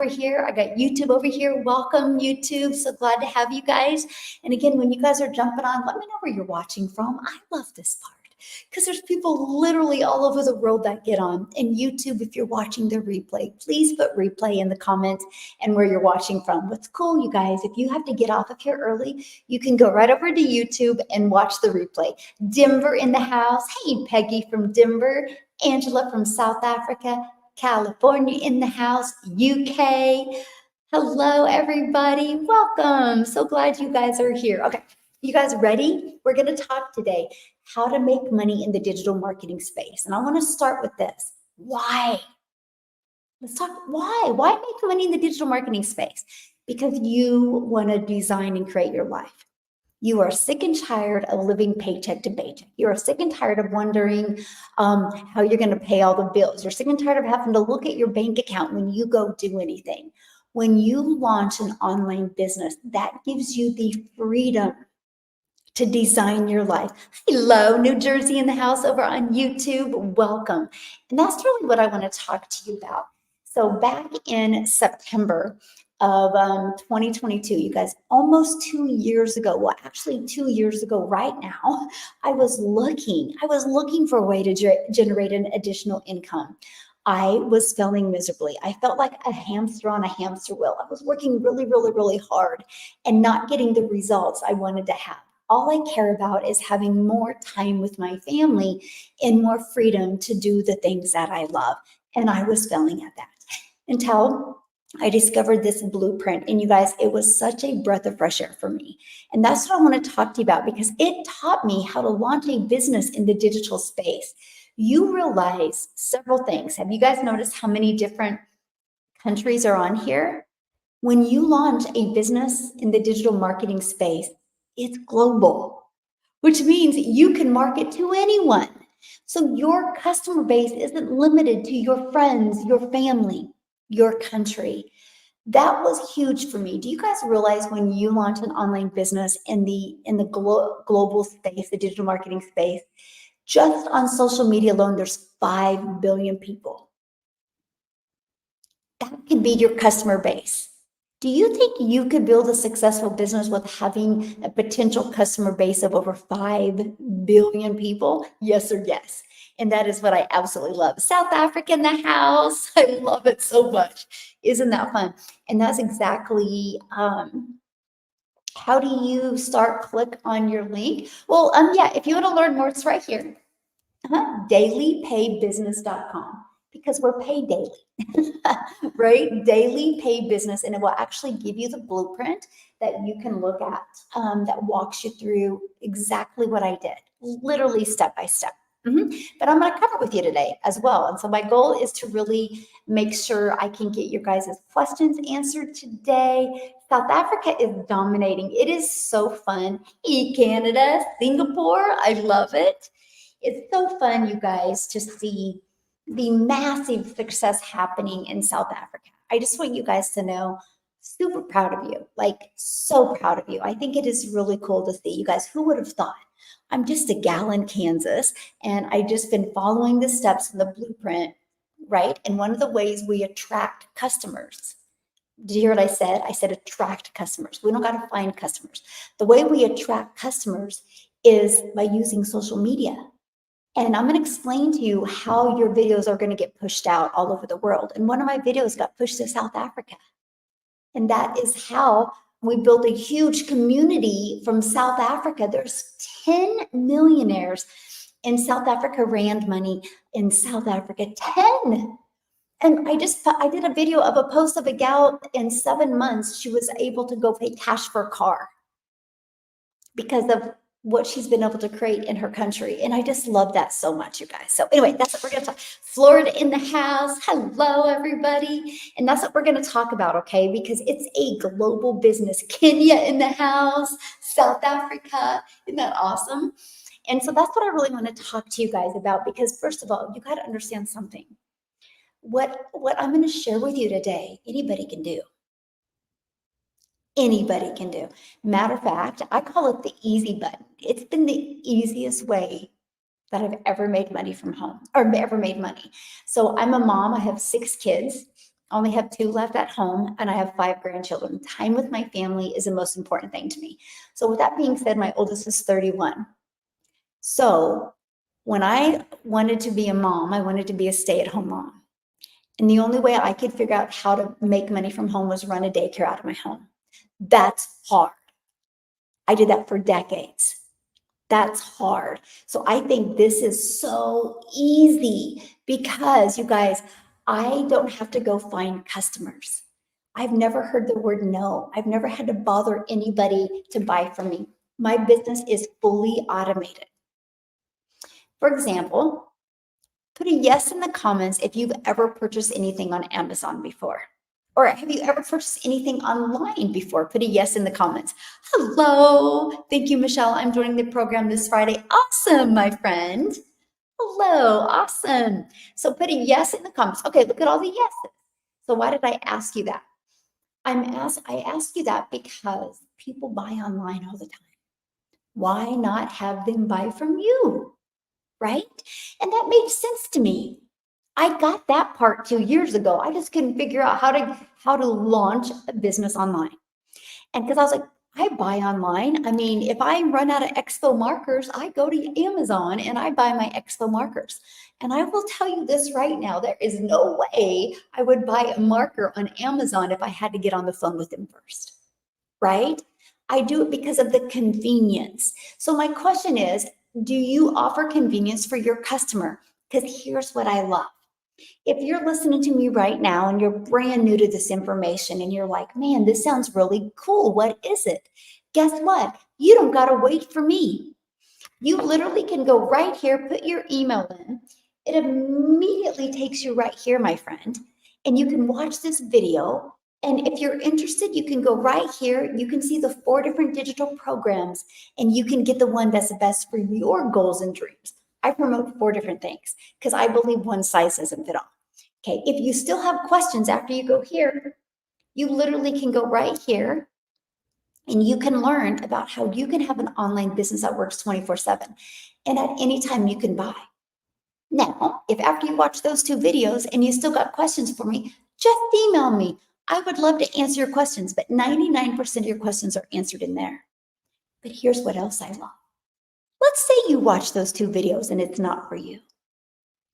over here. I got YouTube over here. Welcome, YouTube. So glad to have you guys. And again, when you guys are jumping on, let me know where you're watching from. I love this part because there's people literally all over the world that get on. And YouTube, if you're watching the replay, please put replay in the comments and where you're watching from. What's cool, you guys, if you have to get off of here early, you can go right over to YouTube and watch the replay. Denver in the house. Hey, Peggy from Denver. Angela from South Africa. California in the house. UK. Hello, everybody. Welcome. So glad you guys are here. Okay, you guys ready? We're going to talk today how to make money in the digital marketing space. And I want to start with this. Why? Let's talk why. Why make money in the digital marketing space? Because you want to design and create your life. You are sick and tired of living paycheck to paycheck. You are sick and tired of wondering how you're going to pay all the bills. You're sick and tired of having to look at your bank account when you go do anything. When you launch an online business, that gives you the freedom to design your life. Hello, New Jersey in the house over on YouTube. Welcome. And that's really what I want to talk to you about. So back in September of 2022, you guys, almost 2 years ago, well, actually 2 years ago right now, I was looking for a way to generate an additional income. I was failing miserably. I felt like a hamster on a hamster wheel. I was working really, really, really hard and not getting the results I wanted to have. All I care about is having more time with my family and more freedom to do the things that I love. And I was failing at that until I discovered this blueprint. And you guys, it was such a breath of fresh air for me. And that's what I want to talk to you about because it taught me how to launch a business in the digital space. You realize several things. Have you guys noticed how many different countries are on here? When you launch a business in the digital marketing space, it's global, which means you can market to anyone. So your customer base isn't limited to your friends, your family, your country. That was huge for me. Do you guys realize when you launch an online business in the global space, the digital marketing space, just on social media alone, there's 5 billion people. That could be your customer base. Do you think you could build a successful business with having a potential customer base of over 5 billion people? Yes or yes? And that is what I absolutely love. South Africa in the house. I love it so much. Isn't that fun? And that's exactly how do you start? Click on your link. Well, yeah, if you want to learn more, it's right here. Dailypaybusiness.com because we're paid daily, right? Daily pay business, and it will actually give you the blueprint that you can look at that walks you through exactly what I did, literally step by step. But I'm going to cover it with you today as well. And so my goal is to really make sure I can get your guys' questions answered today. South Africa is dominating. It is so fun. Hey, Canada, Singapore, I love it. It's so fun, you guys, to see the massive success happening in South Africa. I just want you guys to know, super proud of you, like so proud of you. I think it is really cool to see you guys. Who would have thought? I'm just a gal in Kansas, and I just been following the steps in the blueprint, right? And one of the ways we attract customers. Did you hear what I said? I said attract customers. We don't got to find customers. The way we attract customers is by using social media. And I'm going to explain to you how your videos are going to get pushed out all over the world. And one of my videos got pushed to South Africa. And that is how we built a huge community from South Africa. There's 10 millionaires in South Africa, rand money in South Africa, 10. And I did a video of a post of a gal in 7 months. She was able to go pay cash for a car because of what she's been able to create in her country. And I just love that so much, you guys. So anyway, that's what we're going to talk. Florida in the house. Hello, everybody. And that's what we're going to talk about, okay? Because it's a global business. Kenya in the house, South Africa. Isn't that awesome? And so that's what I really want to talk to you guys about, because first of all, you got to understand something. What I'm going to share with you today, anybody can do. Anybody can do. Matter of fact, I call it the easy button. It's been the easiest way that I've ever made money from home, or ever made money. So I'm a mom. I have 6 kids. I only have 2 left at home, and I have 5 grandchildren. Time with my family is the most important thing to me. So with that being said, my oldest is 31. So when I wanted to be a mom, I wanted to be a stay-at-home mom. And the only way I could figure out how to make money from home was run a daycare out of my home. That's hard. I did that for decades. That's hard. So I think this is so easy because you guys, I don't have to go find customers. I've never heard the word no. I've never had to bother anybody to buy from me. My business is fully automated. For example, put a yes in the comments if you've ever purchased anything on Amazon before. Or have you ever purchased anything online before? Put a yes in the comments. Hello. Thank you, Michelle. I'm joining the program this Friday. Awesome, my friend. Hello. Awesome. So put a yes in the comments. Okay, look at all the yeses. So why did I ask you that? I ask you that because people buy online all the time. Why not have them buy from you? Right? And that made sense to me. I got that part 2 years ago. I just couldn't figure out how to launch a business online. And because I was like, I buy online. I mean, if I run out of expo markers, I go to Amazon and I buy my expo markers. And I will tell you this right now, there is no way I would buy a marker on Amazon if I had to get on the phone with them first, right? I do it because of the convenience. So my question is, do you offer convenience for your customer? Because here's what I love. If you're listening to me right now and you're brand new to this information and you're like, man, this sounds really cool. What is it? Guess what? You don't got to wait for me. You literally can go right here, put your email in. It immediately takes you right here, my friend, and you can watch this video. And if you're interested, you can go right here. You can see the 4 different digital programs and you can get the one that's the best for your goals and dreams. I promote 4 different things because I believe one size doesn't fit all. Okay, if you still have questions after you go here, you literally can go right here and you can learn about how you can have an online business that works 24/7 and at any time you can buy. Now, if after you watch those 2 videos and you still got questions for me, just email me. I would love to answer your questions, but 99% of your questions are answered in there. But here's what else I love. Let's say you watch those 2 videos and it's not for you.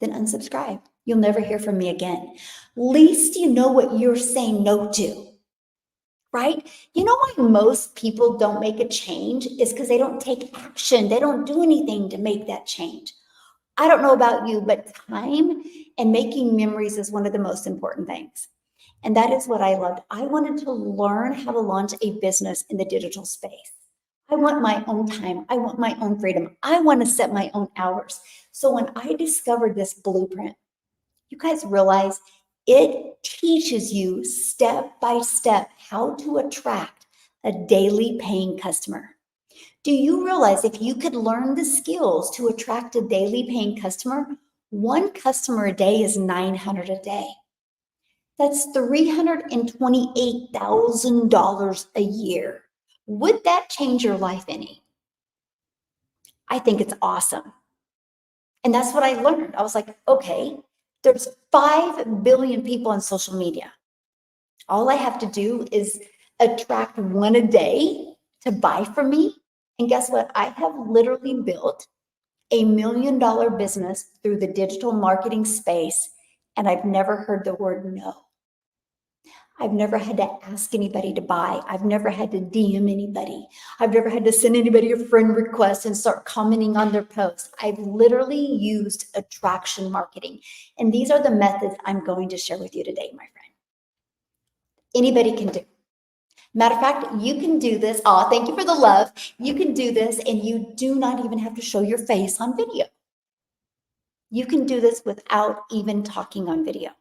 Then unsubscribe. You'll never hear from me again. Least you know what you're saying no to, right? You know why most people don't make a change is because they don't take action. They don't do anything to make that change. I don't know about you, but time and making memories is one of the most important things. And that is what I loved. I wanted to learn how to launch a business in the digital space. I want my own time. I want my own freedom. I want to set my own hours. So when I discovered this blueprint, you guys realize it teaches you step by step how to attract a daily paying customer. Do you realize if you could learn the skills to attract a daily paying customer, one customer a day is 900 a day. That's $328,000 a year. Would that change your life any? I think it's awesome. And that's what I learned. I was like, okay, there's 5 billion people on social media. All I have to do is attract one a day to buy from me. And guess what? I have literally built $1 million business through the digital marketing space, and I've never heard the word no. I've never had to ask anybody to buy. I've never had to DM anybody. I've never had to send anybody a friend request and start commenting on their posts. I've literally used attraction marketing. And these are the methods I'm going to share with you today, my friend. Anybody can do. Matter of fact, you can do this. Oh, thank you for the love. You can do this and you do not even have to show your face on video. You can do this without even talking on video.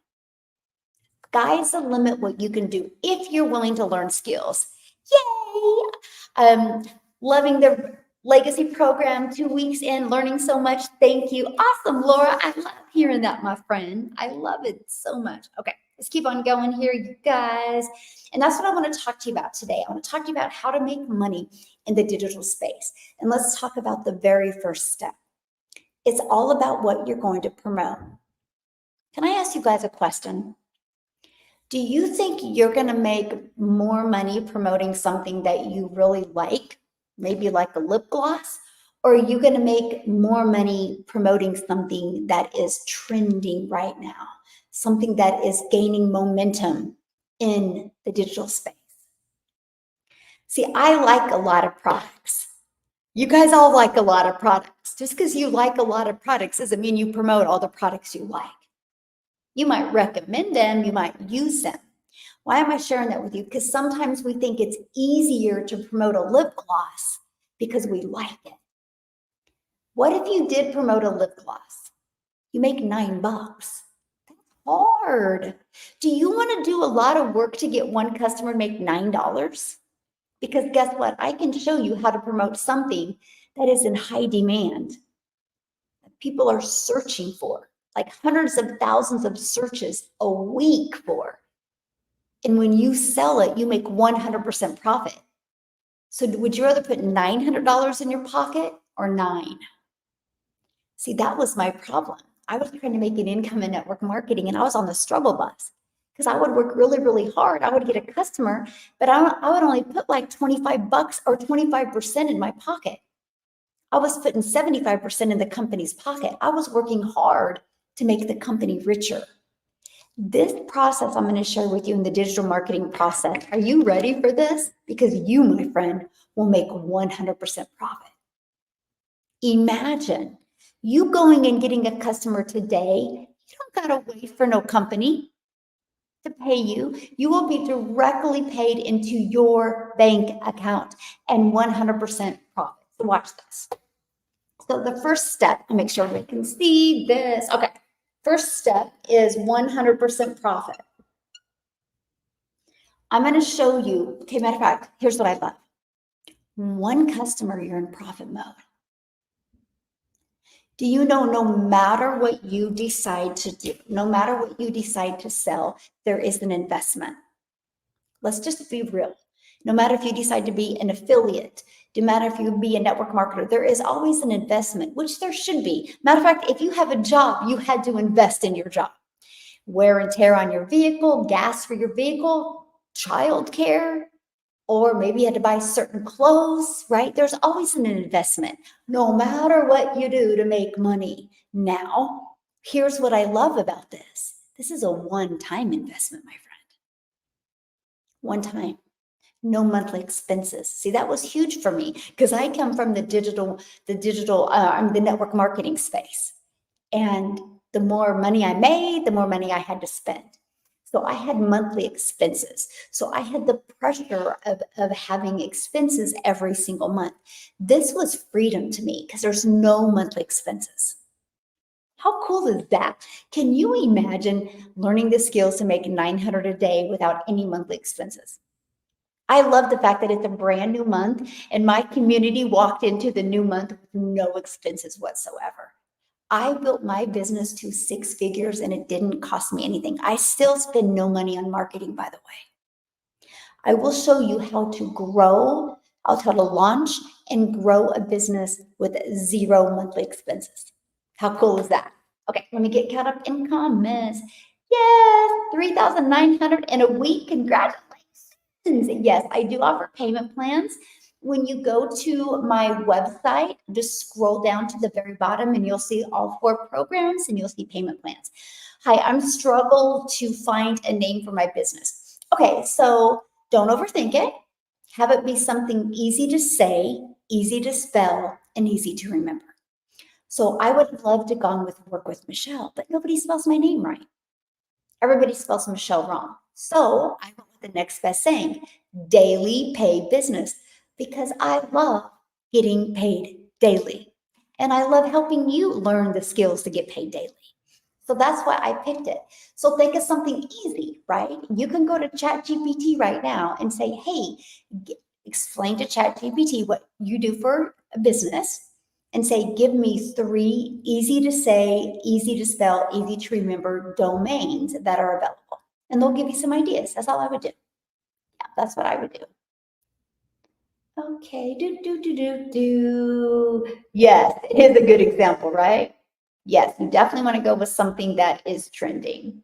Sky's the limit what you can do if you're willing to learn skills. Yay! Loving the legacy program, 2 weeks in, learning so much. Thank you. Awesome, Laura. I love hearing that, my friend. I love it so much. Okay, let's keep on going here, you guys. And that's what I want to talk to you about today. I want to talk to you about how to make money in the digital space. And let's talk about the very first step. It's all about what you're going to promote. Can I ask you guys a question? Do you think you're going to make more money promoting something that you really like, maybe like a lip gloss? Or are you going to make more money promoting something that is trending right now, something that is gaining momentum in the digital space? See, I like a lot of products. You guys all like a lot of products. Just because you like a lot of products doesn't mean you promote all the products you like. You might recommend them, you might use them. Why am I sharing that with you? Because sometimes we think it's easier to promote a lip gloss because we like it. What if you did promote a lip gloss? You make $9. That's hard. Do you want to do a lot of work to get one customer to make $9? Because guess what? I can show you how to promote something that is in high demand, that people are searching for, like hundreds of thousands of searches a week for. And when you sell it, you make 100% profit. So would you rather put $900 in your pocket or 9? See, that was my problem. I was trying to make an income in network marketing and I was on the struggle bus because I would work really, really hard. I would get a customer, but I would only put like 25 bucks or 25% in my pocket. I was putting 75% in the company's pocket. I was working hard to make the company richer. This process I'm going to share with you in the digital marketing process. Are you ready for this? Because you, my friend, will make 100% profit. Imagine you going and getting a customer today. You don't got to wait for no company to pay you. You will be directly paid into your bank account and 100% profit. So watch this. So the first step, I'll make sure we can see this. Okay. First step is 100% profit. I'm going to show you, okay, matter of fact, here's what I love. One customer, you're in profit mode. Do you know no matter what you decide to do, no matter what you decide to sell, there is an investment. Let's just be real. No matter if you decide to be an affiliate, no matter if you be a network marketer, there is always an investment, which there should be. Matter of fact, if you have a job, you had to invest in your job. Wear and tear on your vehicle, gas for your vehicle, childcare, or maybe you had to buy certain clothes, right? There's always an investment, no matter what you do to make money. Now, here's what I love about this. This is a one-time investment, my friend. One time, no monthly expenses. See, that was huge for me because I come from the network marketing space. And the more money I made, the more money I had to spend. So I had monthly expenses. So I had the pressure of having expenses every single month. This was freedom to me because there's no monthly expenses. How cool is that? Can you imagine learning the skills to make 900 a day without any monthly expenses? I love the fact that it's a brand new month and my community walked into the new month with no expenses whatsoever. I built my business to 6 figures and it didn't cost me anything. I still spend no money on marketing, by the way. I will show you how to grow, how to launch and grow a business with 0 monthly expenses. How cool is that? Okay, let me get caught up in comments. Yes, 3,900 in a week. Congratulations. Yes, I do offer payment plans. When you go to my website, just scroll down to the very bottom and you'll see all 4 programs and you'll see payment plans. Hi, I'm struggle to find a name for my business. Okay, so don't overthink it. Have it be something easy to say, easy to spell, and easy to remember. So I would love to go on with Work with Michelle, but nobody spells my name right. Everybody spells Michelle wrong. So I went with the next best saying, daily pay business, because I love getting paid daily. And I love helping you learn the skills to get paid daily. So that's why I picked it. So think of something easy, right? You can go to ChatGPT right now and say, hey, explain to ChatGPT what you do for a business and say, give me 3 easy to say, easy to spell, easy to remember domains that are available. And they'll give you some ideas. That's all I would do. Yeah, that's what I would do. Okay, Yes, it is a good example, right? Yes, you definitely want to go with something that is trending.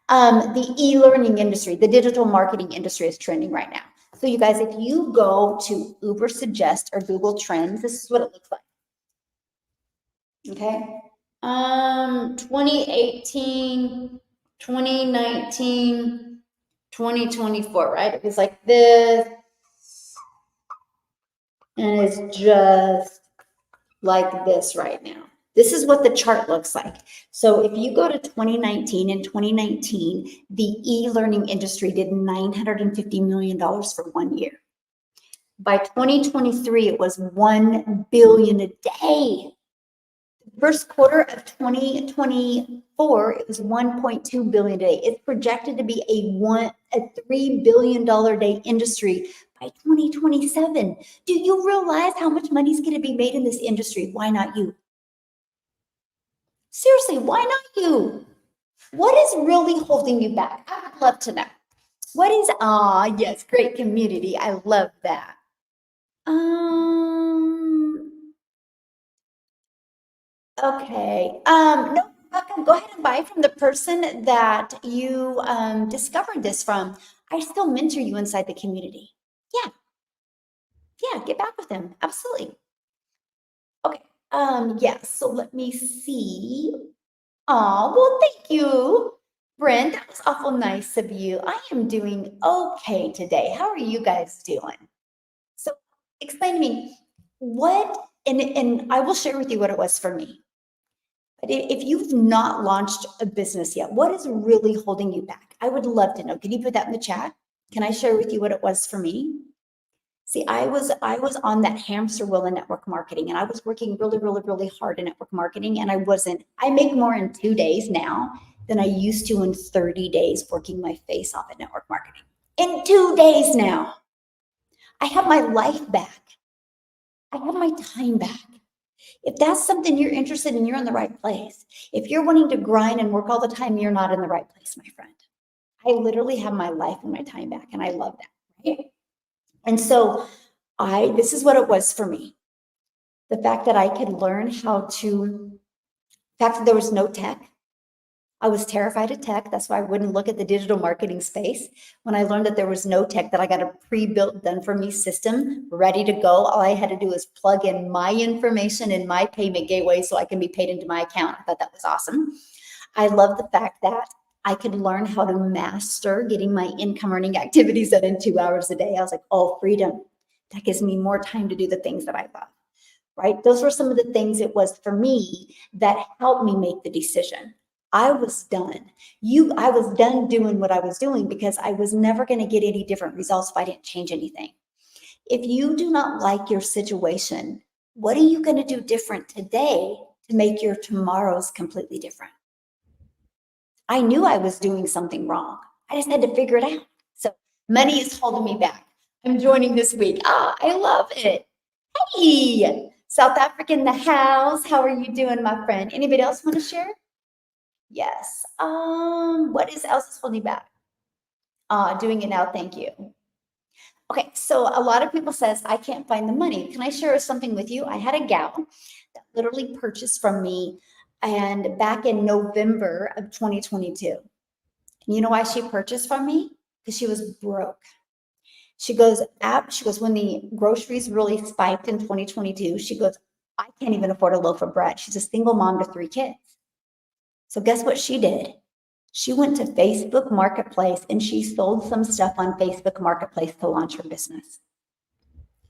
The e-learning industry, the digital marketing industry is trending right now. So you guys, if you go to Uber Suggest or Google Trends, this is what it looks like. Okay. 2018, 2019, 2024, right? It was like this, and it's just like this right now. This is what the chart looks like. So if you go to 2019, in 2019, the e-learning industry did $950 million for 1 year. By 2023, it was $1 billion a day. First quarter of 2024, it was $1.2 billion a day. It's projected to be a $3 billion day industry by 2027. Do you realize how much money is going to be made in this industry? Why not you? Seriously, why not you? What is really holding you back? I would love to know. What is, yes, great community. I love that. Okay. No, welcome. Go ahead and buy from the person that you discovered this from. I still mentor you inside the community. Yeah, yeah, get back with them. Absolutely. Okay. Yes, so let me see. Oh, well, thank you, Brent. That was awful nice of you. I am doing okay today. How are you guys doing? So explain to me what, and I will share with you what it was for me. But if you've not launched a business yet, what is really holding you back? I would love to know. Can you put that in the chat? Can I share with you what it was for me? See, I was on that hamster wheel in network marketing, and I was working really, really, really hard in network marketing, and I make more in 2 days now than I used to in 30 days working my face off at network marketing. In 2 days now, I have my life back. I have my time back. If that's something you're interested in, you're in the right place. If you're wanting to grind and work all the time, you're not in the right place, my friend. I literally have my life and my time back, and I love that, right? And so this is what it was for me. The fact that I could learn the fact that there was no tech. I was terrified of tech. That's why I wouldn't look at the digital marketing space. When I learned that there was no tech, that I got a pre-built, done for me system ready to go. All I had to do was plug in my information in my payment gateway so I can be paid into my account. I thought that was awesome. I love the fact that I could learn how to master getting my income earning activities done in 2 hours a day. I was like, oh, freedom. That gives me more time to do the things that I love, right? Those were some of the things it was for me that helped me make the decision. I was done. I was done doing what I was doing because I was never going to get any different results if I didn't change anything. If you do not like your situation, what are you going to do different today to make your tomorrows completely different? I knew I was doing something wrong. I just had to figure it out. So money is holding me back. I'm joining this week. I love it. Hey, South Africa in the house. How are you doing, my friend? Anybody else want to share? Yes. What else is holding you back? Doing it now. Thank you. Okay, so a lot of people says I can't find the money. Can I share something with you? I had a gal that literally purchased from me, and back in November of 2022. And you know why she purchased from me? Because she was broke. She goes, when the groceries really spiked in 2022, she goes, I can't even afford a loaf of bread. She's a single mom to 3 kids. So guess what she did? She went to Facebook Marketplace and she sold some stuff on Facebook Marketplace to launch her business.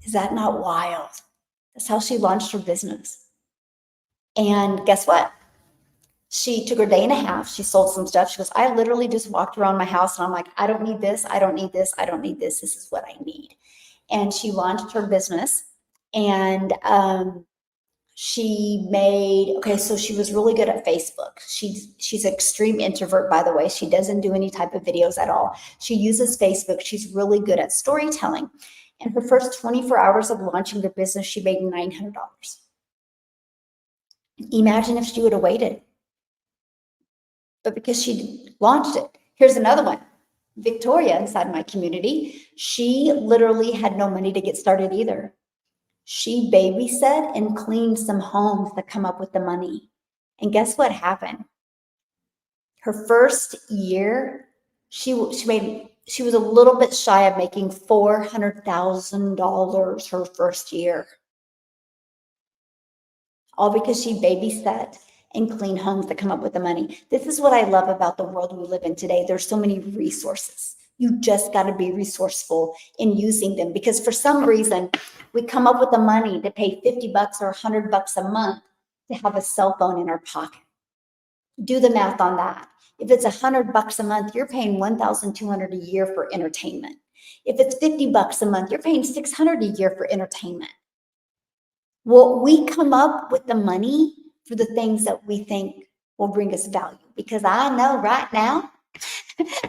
Is that not wild? That's how she launched her business. And guess what? She took her day and a half. She sold some stuff. She goes, I literally just walked around my house and I'm like, I don't need this. I don't need this. I don't need this. This is what I need. And she launched her business, and so she was really good at Facebook. She's an extreme introvert, by the way. She doesn't do any type of videos at all. She uses Facebook. She's really good at storytelling. And her first 24 hours of launching the business, she made $900. Imagine if she would have waited. But because she launched it. Here's another one. Victoria, inside my community, she literally had no money to get started either. She babysat and cleaned some homes to come up with the money. And guess what happened? Her first year, she was a little bit shy of making $400,000 her first year, all because she babysat and cleaned homes to come up with the money. This is what I love about the world we live in today. There's so many resources. You just got to be resourceful in using them, because for some reason we come up with the money to pay $50 or $100 a month to have a cell phone in our pocket. Do the math on that. If it's $100 a month, you're paying $1,200 a year for entertainment. If it's $50 a month, you're paying $600 a year for entertainment. Well, we come up with the money for the things that we think will bring us value, because I know right now,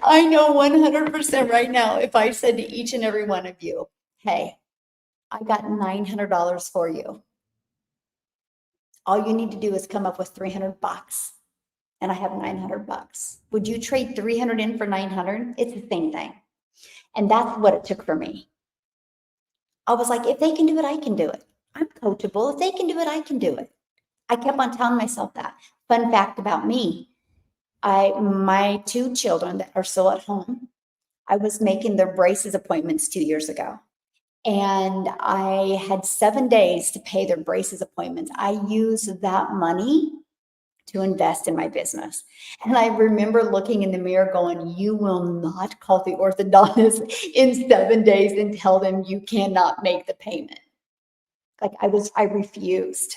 I know 100% right now, if I said to each and every one of you, hey, I got $900 for you. All you need to do is come up with $300, and I have $900. Would you trade 300 in for 900? It's the same thing. And that's what it took for me. I was like, if they can do it, I can do it. I'm coachable. If they can do it, I can do it. I kept on telling myself that. Fun fact about me, my two children that are still at home, I was making their braces appointments 2 years ago. And I had 7 days to pay their braces appointments. I used that money to invest in my business. And I remember looking in the mirror going, you will not call the orthodontist in 7 days and tell them you cannot make the payment. Like I refused,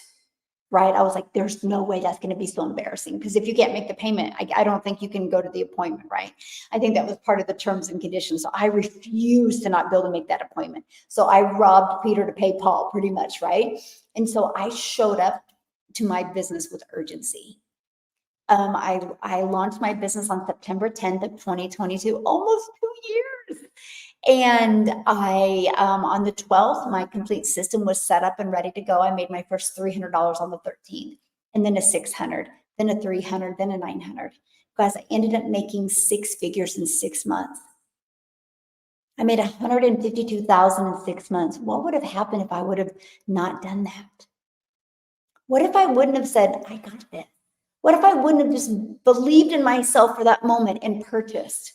right? I was like, there's no way that's going to be so embarrassing, because if you can't make the payment, I don't think you can go to the appointment, right? I think that was part of the terms and conditions. So I refused to not be able to make that appointment. So I robbed Peter to pay Paul, pretty much, right? And so I showed up to my business with urgency. I launched my business on September 10th of 2022, almost 2 years. And on the 12th, my complete system was set up and ready to go. I made my first $300 on the 13th, and then a 600, then a 300, then a 900. Guys, I ended up making 6 figures in 6 months. I made 152,000 in 6 months. What would have happened if I would have not done that? What if I wouldn't have said, I got this? What if I wouldn't have just believed in myself for that moment and purchased?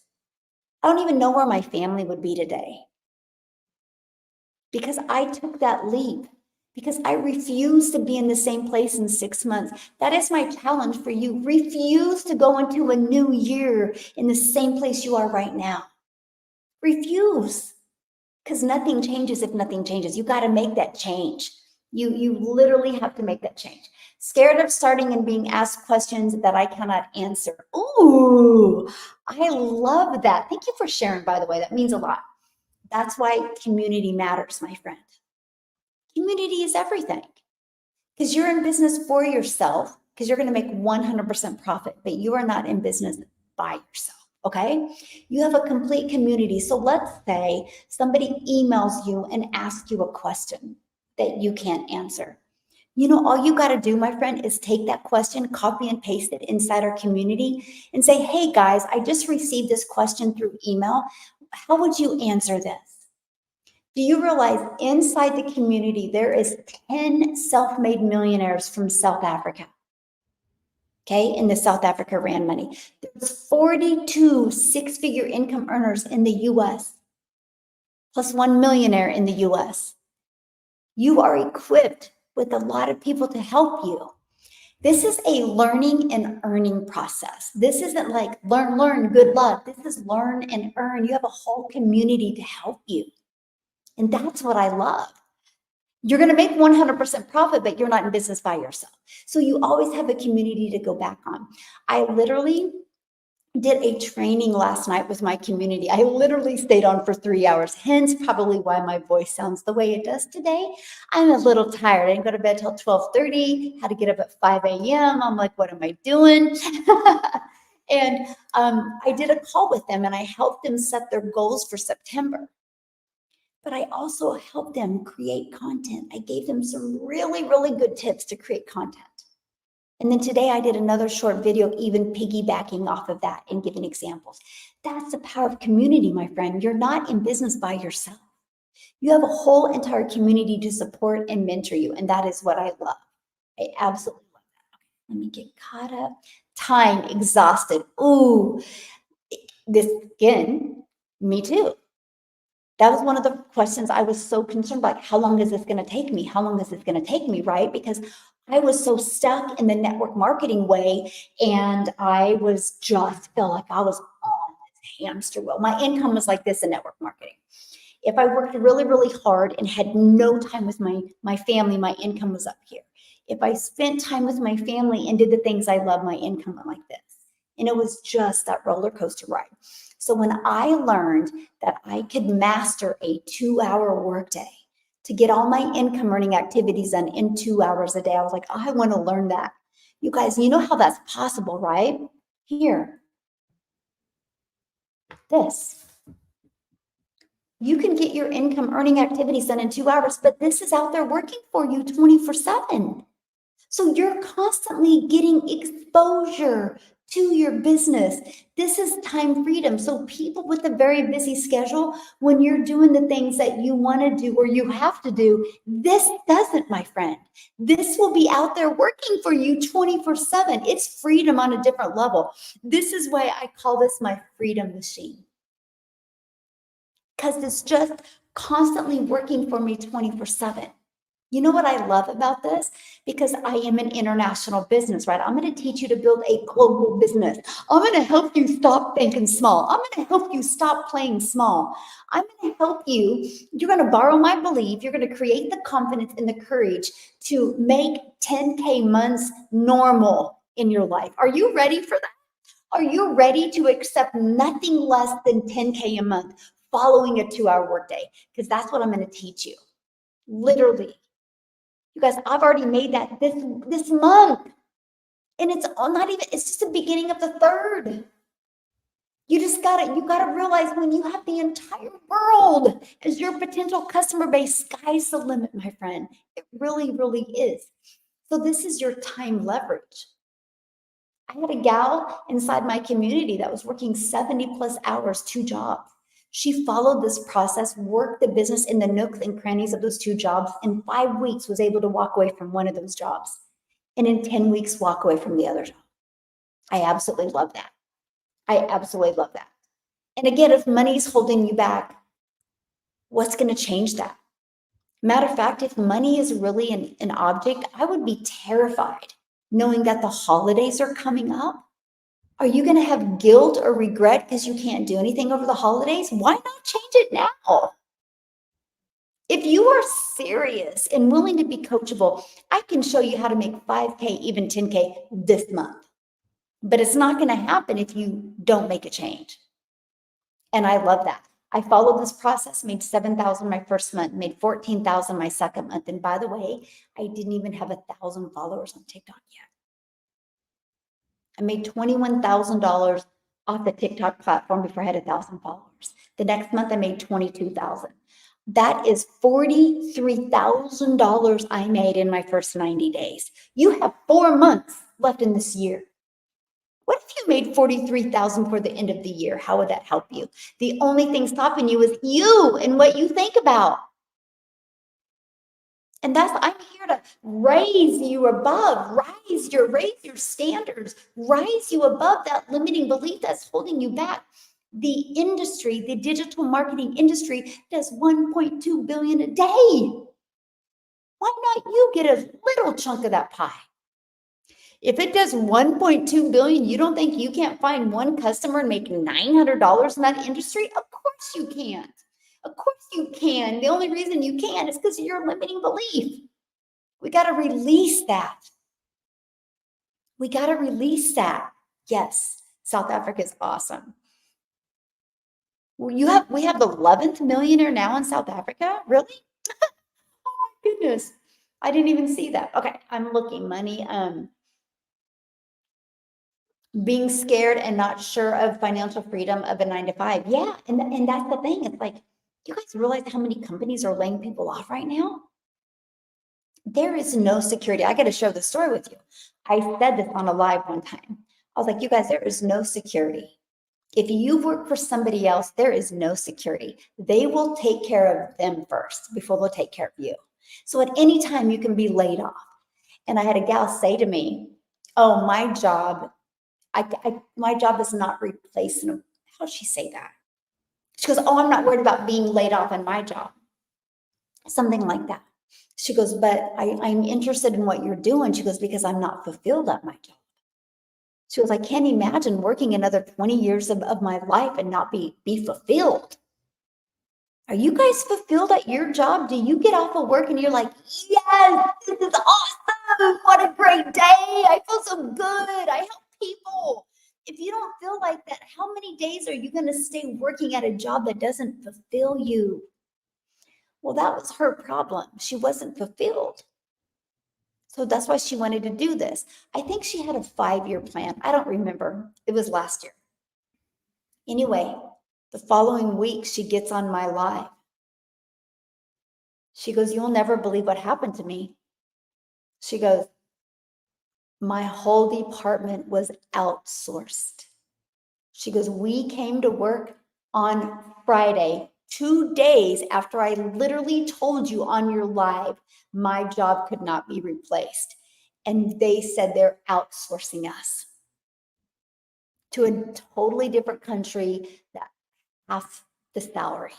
I don't even know where my family would be today, because I took that leap, because I refuse to be in the same place in 6 months. That is my challenge for you. Refuse to go into a new year in the same place you are right now. Refuse, because nothing changes if nothing changes. You got to make that change. You literally have to make that change. Scared of starting and being asked questions that I cannot answer. Ooh, I love that. Thank you for sharing, by the way. That means a lot. That's why community matters, my friend. Community is everything, because you're in business for yourself, because you're going to make 100% profit, but you are not in business by yourself. Okay. You have a complete community. So let's say somebody emails you and asks you a question that you can't answer. You know, all you got to do, my friend, is take that question, copy and paste it inside our community and say, hey guys, I just received this question through email. How would you answer this? Do you realize inside the community, there is 10 self-made millionaires from South Africa? Okay, in the South Africa Rand money. There's 42 six-figure income earners in the US, plus 1 millionaire in the US. You are equipped with a lot of people to help you. This is a learning and earning process. This isn't like learn, good luck. This is learn and earn. You have a whole community to help you. And that's what I love. You're going to make 100% profit, but you're not in business by yourself. So you always have a community to go back on. I literally did a training last night with my community. I literally stayed on for 3 hours, hence probably why my voice sounds the way it does today. I'm a little tired. I didn't go to bed till 12:30, had to get up at 5 a.m. I'm like, what am I doing? And I did a call with them and I helped them set their goals for September. But I also helped them create content. I gave them some really, really good tips to create content. And then today I did another short video, even piggybacking off of that and giving examples. That's the power of community, my friend. You're not in business by yourself. You have a whole entire community to support and mentor you. And that is what I love. I absolutely love that. Okay, let me get caught up. time, exhausted. Ooh, this again, me too. That was one of the questions I was so concerned about. How long is this going to take me? How long is this going to take me? Right? Because I was so stuck in the network marketing way, and I was just felt like I was on this hamster wheel. My income was like this in network marketing. If I worked really, really hard and had no time with my family, my income was up here. If I spent time with my family and did the things I love, my income went like this. And it was just that roller coaster ride. So when I learned that I could master a 2-hour workday to get all my income earning activities done in 2 hours a day, I was like, I want to learn that. You guys, you know how that's possible, right? Here, this. You can get your income earning activities done in 2 hours, but this is out there working for you 24/7. So you're constantly getting exposure to your business. This is time freedom. So people with a very busy schedule, when you're doing the things that you want to do or you have to do, this doesn't, my friend. This will be out there working for you 24/7. It's freedom on a different level. This is why I call this my freedom machine, because it's just constantly working for me 24/7. You know what I love about this? Because I am an international business, right? I'm going to teach you to build a global business. I'm going to help you stop thinking small. I'm going to help you stop playing small. I'm going to help you. You're going to borrow my belief. You're going to create the confidence and the courage to make 10K months normal in your life. Are you ready for that? Are you ready to accept nothing less than 10K a month following a 2-hour workday? Because that's what I'm going to teach you. Literally. You guys, I've already made that this month. And it's not even, it's just the beginning of the third. You gotta realize when you have the entire world as your potential customer base, sky's the limit, my friend. It really, really is. So this is your time leverage. I had a gal inside my community that was working 70+ hours, 2 jobs. She followed this process, worked the business in the nooks and crannies of those 2 jobs. In 5 weeks, was able to walk away from one of those jobs. And in 10 weeks, walk away from the other job. I absolutely love that. I absolutely love that. And again, if money's holding you back, what's going to change that? Matter of fact, if money is really an object, I would be terrified knowing that the holidays are coming up. Are you going to have guilt or regret because you can't do anything over the holidays? Why not change it now? If you are serious and willing to be coachable, I can show you how to make 5K, even 10K this month. But it's not going to happen if you don't make a change. And I love that. I followed this process, made 7,000 my first month, made 14,000 my second month. And by the way, I didn't even have 1,000 followers on TikTok yet. I made $21,000 off the TikTok platform before I had 1,000 followers. The next month, I made 22,000. That is $43,000 I made in my first 90 days. You have 4 months left in this year. What if you made 43,000 for the end of the year? How would that help you? The only thing stopping you is you and what you think about. And I'm here to raise you above, raise your standards, raise you above that limiting belief that's holding you back. The industry, the digital marketing industry, does 1.2 billion a day. Why not you get a little chunk of that pie? If it does 1.2 billion, you don't think you can't find one customer and make $900 in that industry? Of course you can't. Of course you can. The only reason you can is because of your limiting belief. We got to release that. We got to release that. Yes, South Africa is awesome. We have the 11th millionaire now in South Africa. Really? Oh my goodness. I didn't even see that. Okay, I'm looking. Money. Being scared and not sure of financial freedom of a 9-to-5. Yeah, and that's the thing. It's like, you guys realize how many companies are laying people off right now? There is no security. I got to share the story with you. I said this on a live one time. I was like, you guys, there is no security. If you work for somebody else, there is no security. They will take care of them first before they'll take care of you. So at any time you can be laid off. And I had a gal say to me, oh, my job my job is not replacing. How does she say that? She goes, oh, I'm not worried about being laid off in my job. Something like that. She goes, but I'm interested in what you're doing. She goes, because I'm not fulfilled at my job. She goes, I can't imagine working another 20 years of my life and not be fulfilled. Are you guys fulfilled at your job? Do you get off of work and you're like, yes, this is awesome. What a great day. I feel so good. I help people. If you don't feel like that, how many days are you going to stay working at a job that doesn't fulfill you? Well, that was her problem. She wasn't fulfilled. So that's why she wanted to do this. I think she had a 5-year plan. I don't remember. It was last year. Anyway, the following week, she gets on my live. She goes, you'll never believe what happened to me. She goes, my whole department was outsourced. She goes, we came to work on Friday, 2 days after I literally told you on your live, my job could not be replaced. And they said they're outsourcing us to a totally different country that half the salary.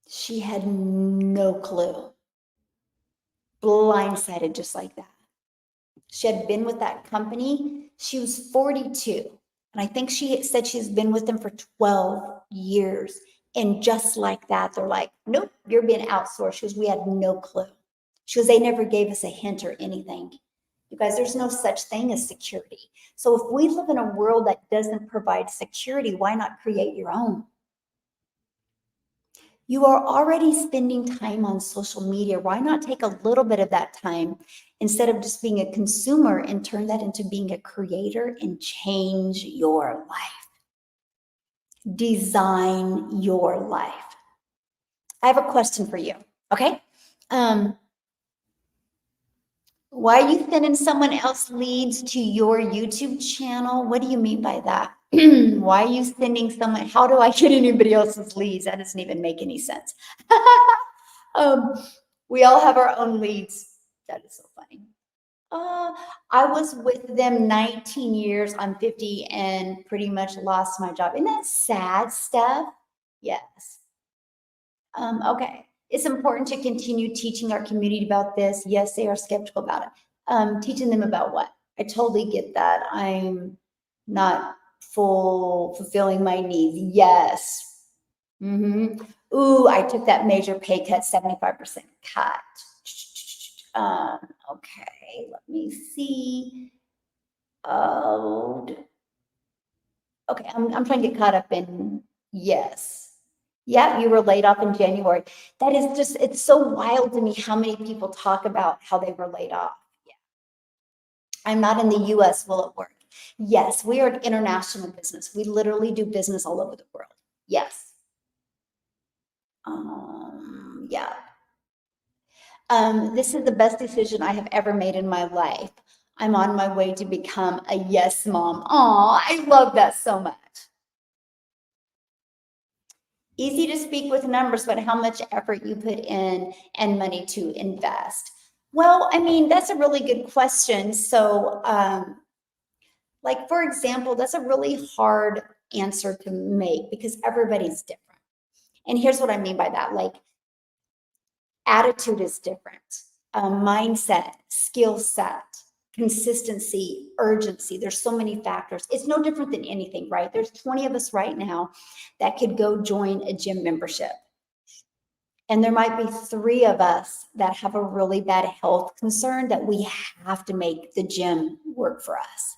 She had no clue. Blindsided just like that. She had been with that company. She was 42. And I think she said she's been with them for 12 years. And just like that, they're like, nope, you're being outsourced. She goes, we had no clue. She goes, they never gave us a hint or anything. You guys, there's no such thing as security. So if we live in a world that doesn't provide security, why not create your own? You are already spending time on social media. Why not take a little bit of that time instead of just being a consumer and turn that into being a creator and change your life? Design your life. I have a question for you, okay? Why are you sending someone else leads to your YouTube channel? What do you mean by that? Why are you sending someone? How do I get anybody else's leads? That doesn't even make any sense. We all have our own leads. That is so funny. I was with them 19 years. I'm 50 and pretty much lost my job. Isn't that sad stuff? Yes. Okay. It's important to continue teaching our community about this. Yes, they are skeptical about it. Teaching them about what? I totally get that. I'm not fulfilling my needs. Yes. Ooh, I took that major pay cut, 75% cut. Okay, let me see. Oh, okay, I'm trying to get caught up in, yes. Yeah, you were laid off in January. That is just, it's so wild to me how many people talk about how they were laid off. Yeah. I'm not in the US, will it work? Yes, we are an international business. We literally do business all over the world. Yes. Yeah. This is the best decision I have ever made in my life. I'm on my way to become a yes mom. Aw, I love that so much. Easy to speak with numbers, but how much effort you put in and money to invest? Well, I mean, that's a really good question. So, like, for example, that's a really hard answer to make because everybody's different. And here's what I mean by that. Like, attitude is different, mindset, skill set, consistency, urgency. There's so many factors. It's no different than anything, right? There's 20 of us right now that could go join a gym membership. And there might be 3 of us that have a really bad health concern that we have to make the gym work for us.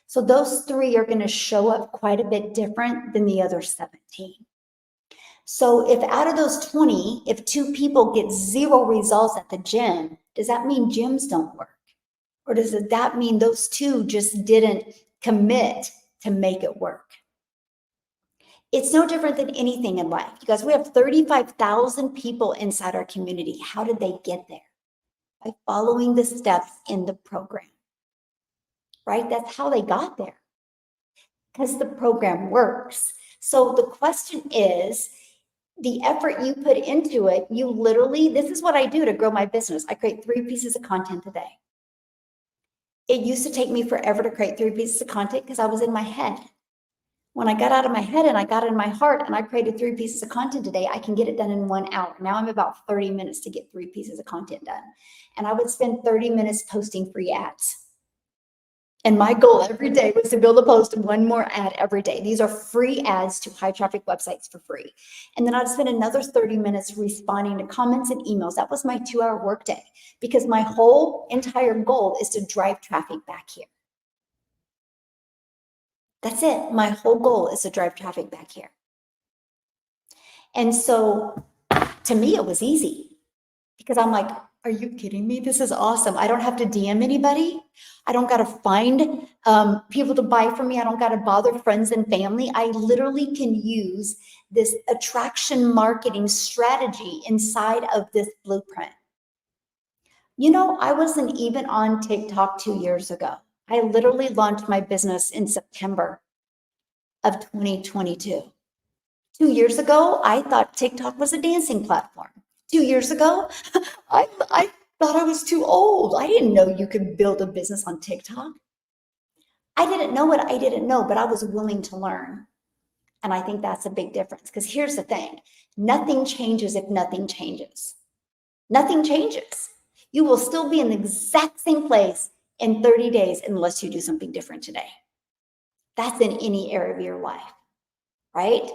So those 3 are going to show up quite a bit different than the other 17. So if out of those 20, if 2 people get 0 results at the gym, does that mean gyms don't work? Or does that mean those 2 just didn't commit to make it work? It's no different than anything in life. You guys, we have 35,000 people inside our community. How did they get there? By following the steps in the program, right? That's how they got there, because the program works. So the question is, the effort you put into it, you literally, this is what I do to grow my business. I create 3 pieces of content a day. It used to take me forever to create 3 pieces of content because I was in my head. When I got out of my head and I got in my heart and I created 3 pieces of content today, I can get it done in 1 hour. Now I'm about 30 minutes to get 3 pieces of content done. And I would spend 30 minutes posting free ads. And my goal every day was to be able to post 1 more ad every day. These are free ads to high traffic websites for free. And then I'd spend another 30 minutes responding to comments and emails. That was my 2-hour workday because my whole entire goal is to drive traffic back here. That's it. My whole goal is to drive traffic back here. And so to me, it was easy because I'm like, are you kidding me? This is awesome. I don't have to DM anybody. I don't got to find people to buy from me. I don't got to bother friends and family. I literally can use this attraction marketing strategy inside of this blueprint. You know, I wasn't even on TikTok 2 years ago. I literally launched my business in September of 2022. 2 years ago, I thought TikTok was a dancing platform. 2 years ago, I thought I was too old. I didn't know you could build a business on TikTok. I didn't know what I didn't know, but I was willing to learn. And I think that's a big difference because here's the thing. Nothing changes if nothing changes. Nothing changes. You will still be in the exact same place in 30 days unless you do something different today. That's in any area of your life, right?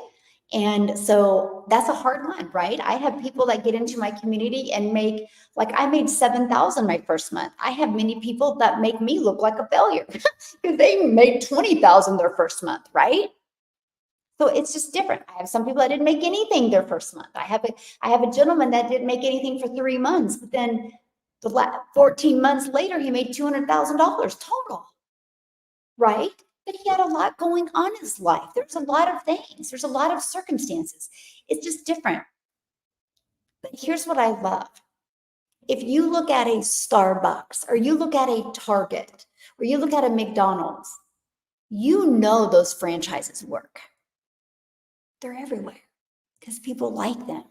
And so that's a hard one, right? I have people that get into my community and make, like I made 7,000 my first month. I have many people that make me look like a failure because they made 20,000 their first month, right? So it's just different. I have some people that didn't make anything their first month. I have a gentleman that didn't make anything for 3 months, but then 14 months later, he made $200,000 total, right? But he had a lot going on in his life. There's a lot of things. There's a lot of circumstances. It's just different. But here's what I love. If you look at a Starbucks or you look at a Target or you look at a McDonald's, you know those franchises work. They're everywhere because people like them.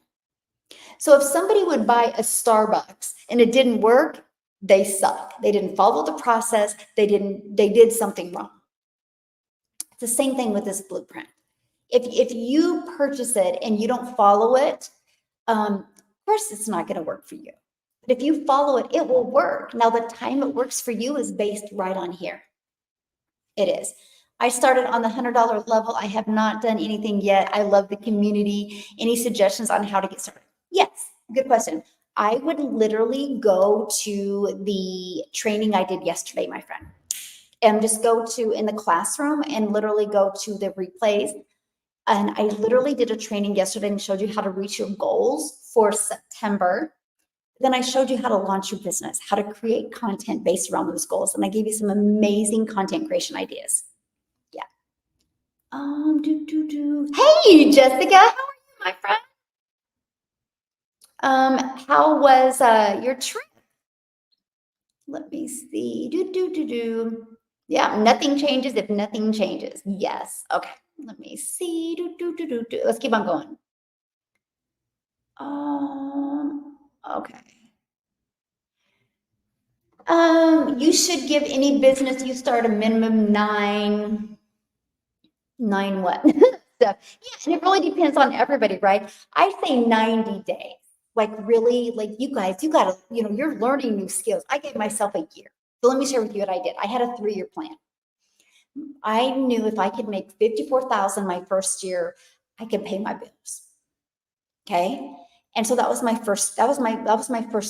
So if somebody would buy a Starbucks and it didn't work, they suck. They didn't follow the process. They did something wrong. It's the same thing with this blueprint. If you purchase it and you don't follow it, of course it's not going to work for you. But if you follow it, it will work. Now the time it works for you is based right on here. It is. I started on the $100 level. I have not done anything yet. I love the community. Any suggestions on how to get started? Yes, good question. I would literally go to the training I did yesterday, my friend, and just go to in the classroom and literally go to the replays. And I literally did a training yesterday and showed you how to reach your goals for September. Then I showed you how to launch your business, how to create content based around those goals. And I gave you some amazing content creation ideas. Yeah. Hey, Jessica, how are you, my friend? How was your trip? Let me see. Yeah, nothing changes if nothing changes. Yes. Okay. Let me see. Let's keep on going. Okay. You should give any business you start a minimum nine what? So, yeah, and it really depends on everybody, right? I say 90 days. Like really, like you guys, you gotta, you're learning new skills. I gave myself a year. So let me share with you what I did. I had a 3-year plan. I knew if I could make 54,000 my first year, I could pay my bills. Okay. And so that was my first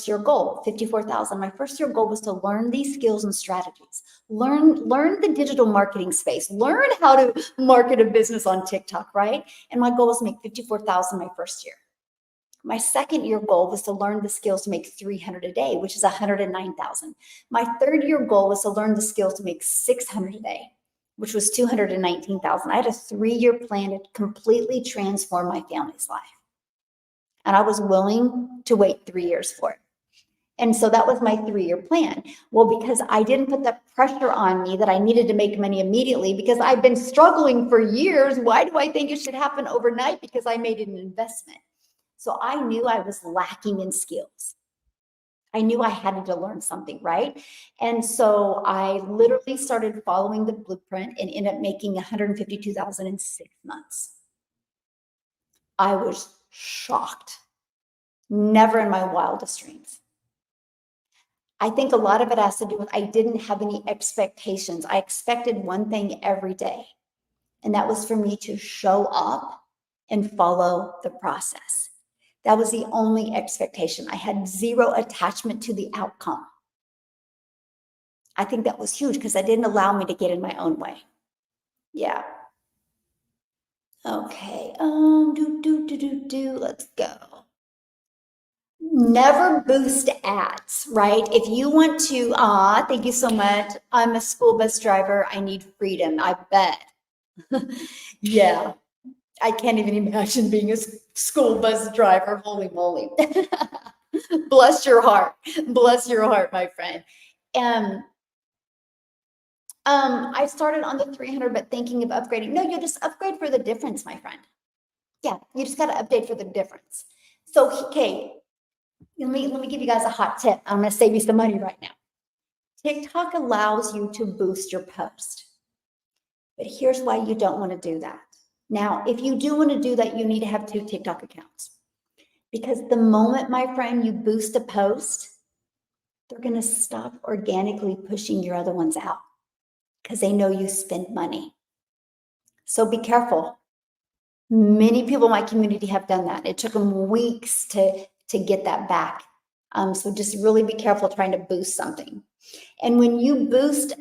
year goal, 54,000. My first year goal was to learn these skills and strategies, learn the digital marketing space, learn how to market a business on TikTok, right? And my goal was to make 54,000 my first year. My second year goal was to learn the skills to make 300 a day, which is 109,000. My third year goal was to learn the skills to make 600 a day, which was 219,000. I had a 3-year plan to completely transform my family's life. And I was willing to wait 3 years for it. And so that was my 3-year plan. Well, because I didn't put the pressure on me that I needed to make money immediately because I've been struggling for years. Why do I think it should happen overnight? Because I made an investment. So I knew I was lacking in skills. I knew I had to learn something, right? And so I literally started following the blueprint and ended up making 152,000 in 6 months. I was shocked. Never in my wildest dreams. I think a lot of it has to do with I didn't have any expectations. I expected one thing every day, and that was for me to show up and follow the process. That was the only expectation. I had zero attachment to the outcome. I think that was huge because that didn't allow me to get in my own way. Yeah. Okay. Let's go. Never boost ads, right? If you want to, thank you so much. I'm a school bus driver. I need freedom. I bet. Yeah. I can't even imagine being a school bus driver. Holy moly. Bless your heart. Bless your heart, my friend. I started on the 300, but thinking of upgrading. No, you just upgrade for the difference, my friend. Yeah, you just got to update for the difference. So, okay, let me give you guys a hot tip. I'm going to save you some money right now. TikTok allows you to boost your post, but here's why you don't want to do that. Now, if you do want to do that, you need to have 2 TikTok accounts, because the moment, my friend, you boost a post, they're going to stop organically pushing your other ones out because they know you spend money. So be careful. Many people in my community have done that. It took them weeks to get that back. So just really be careful trying to boost something. And when you boost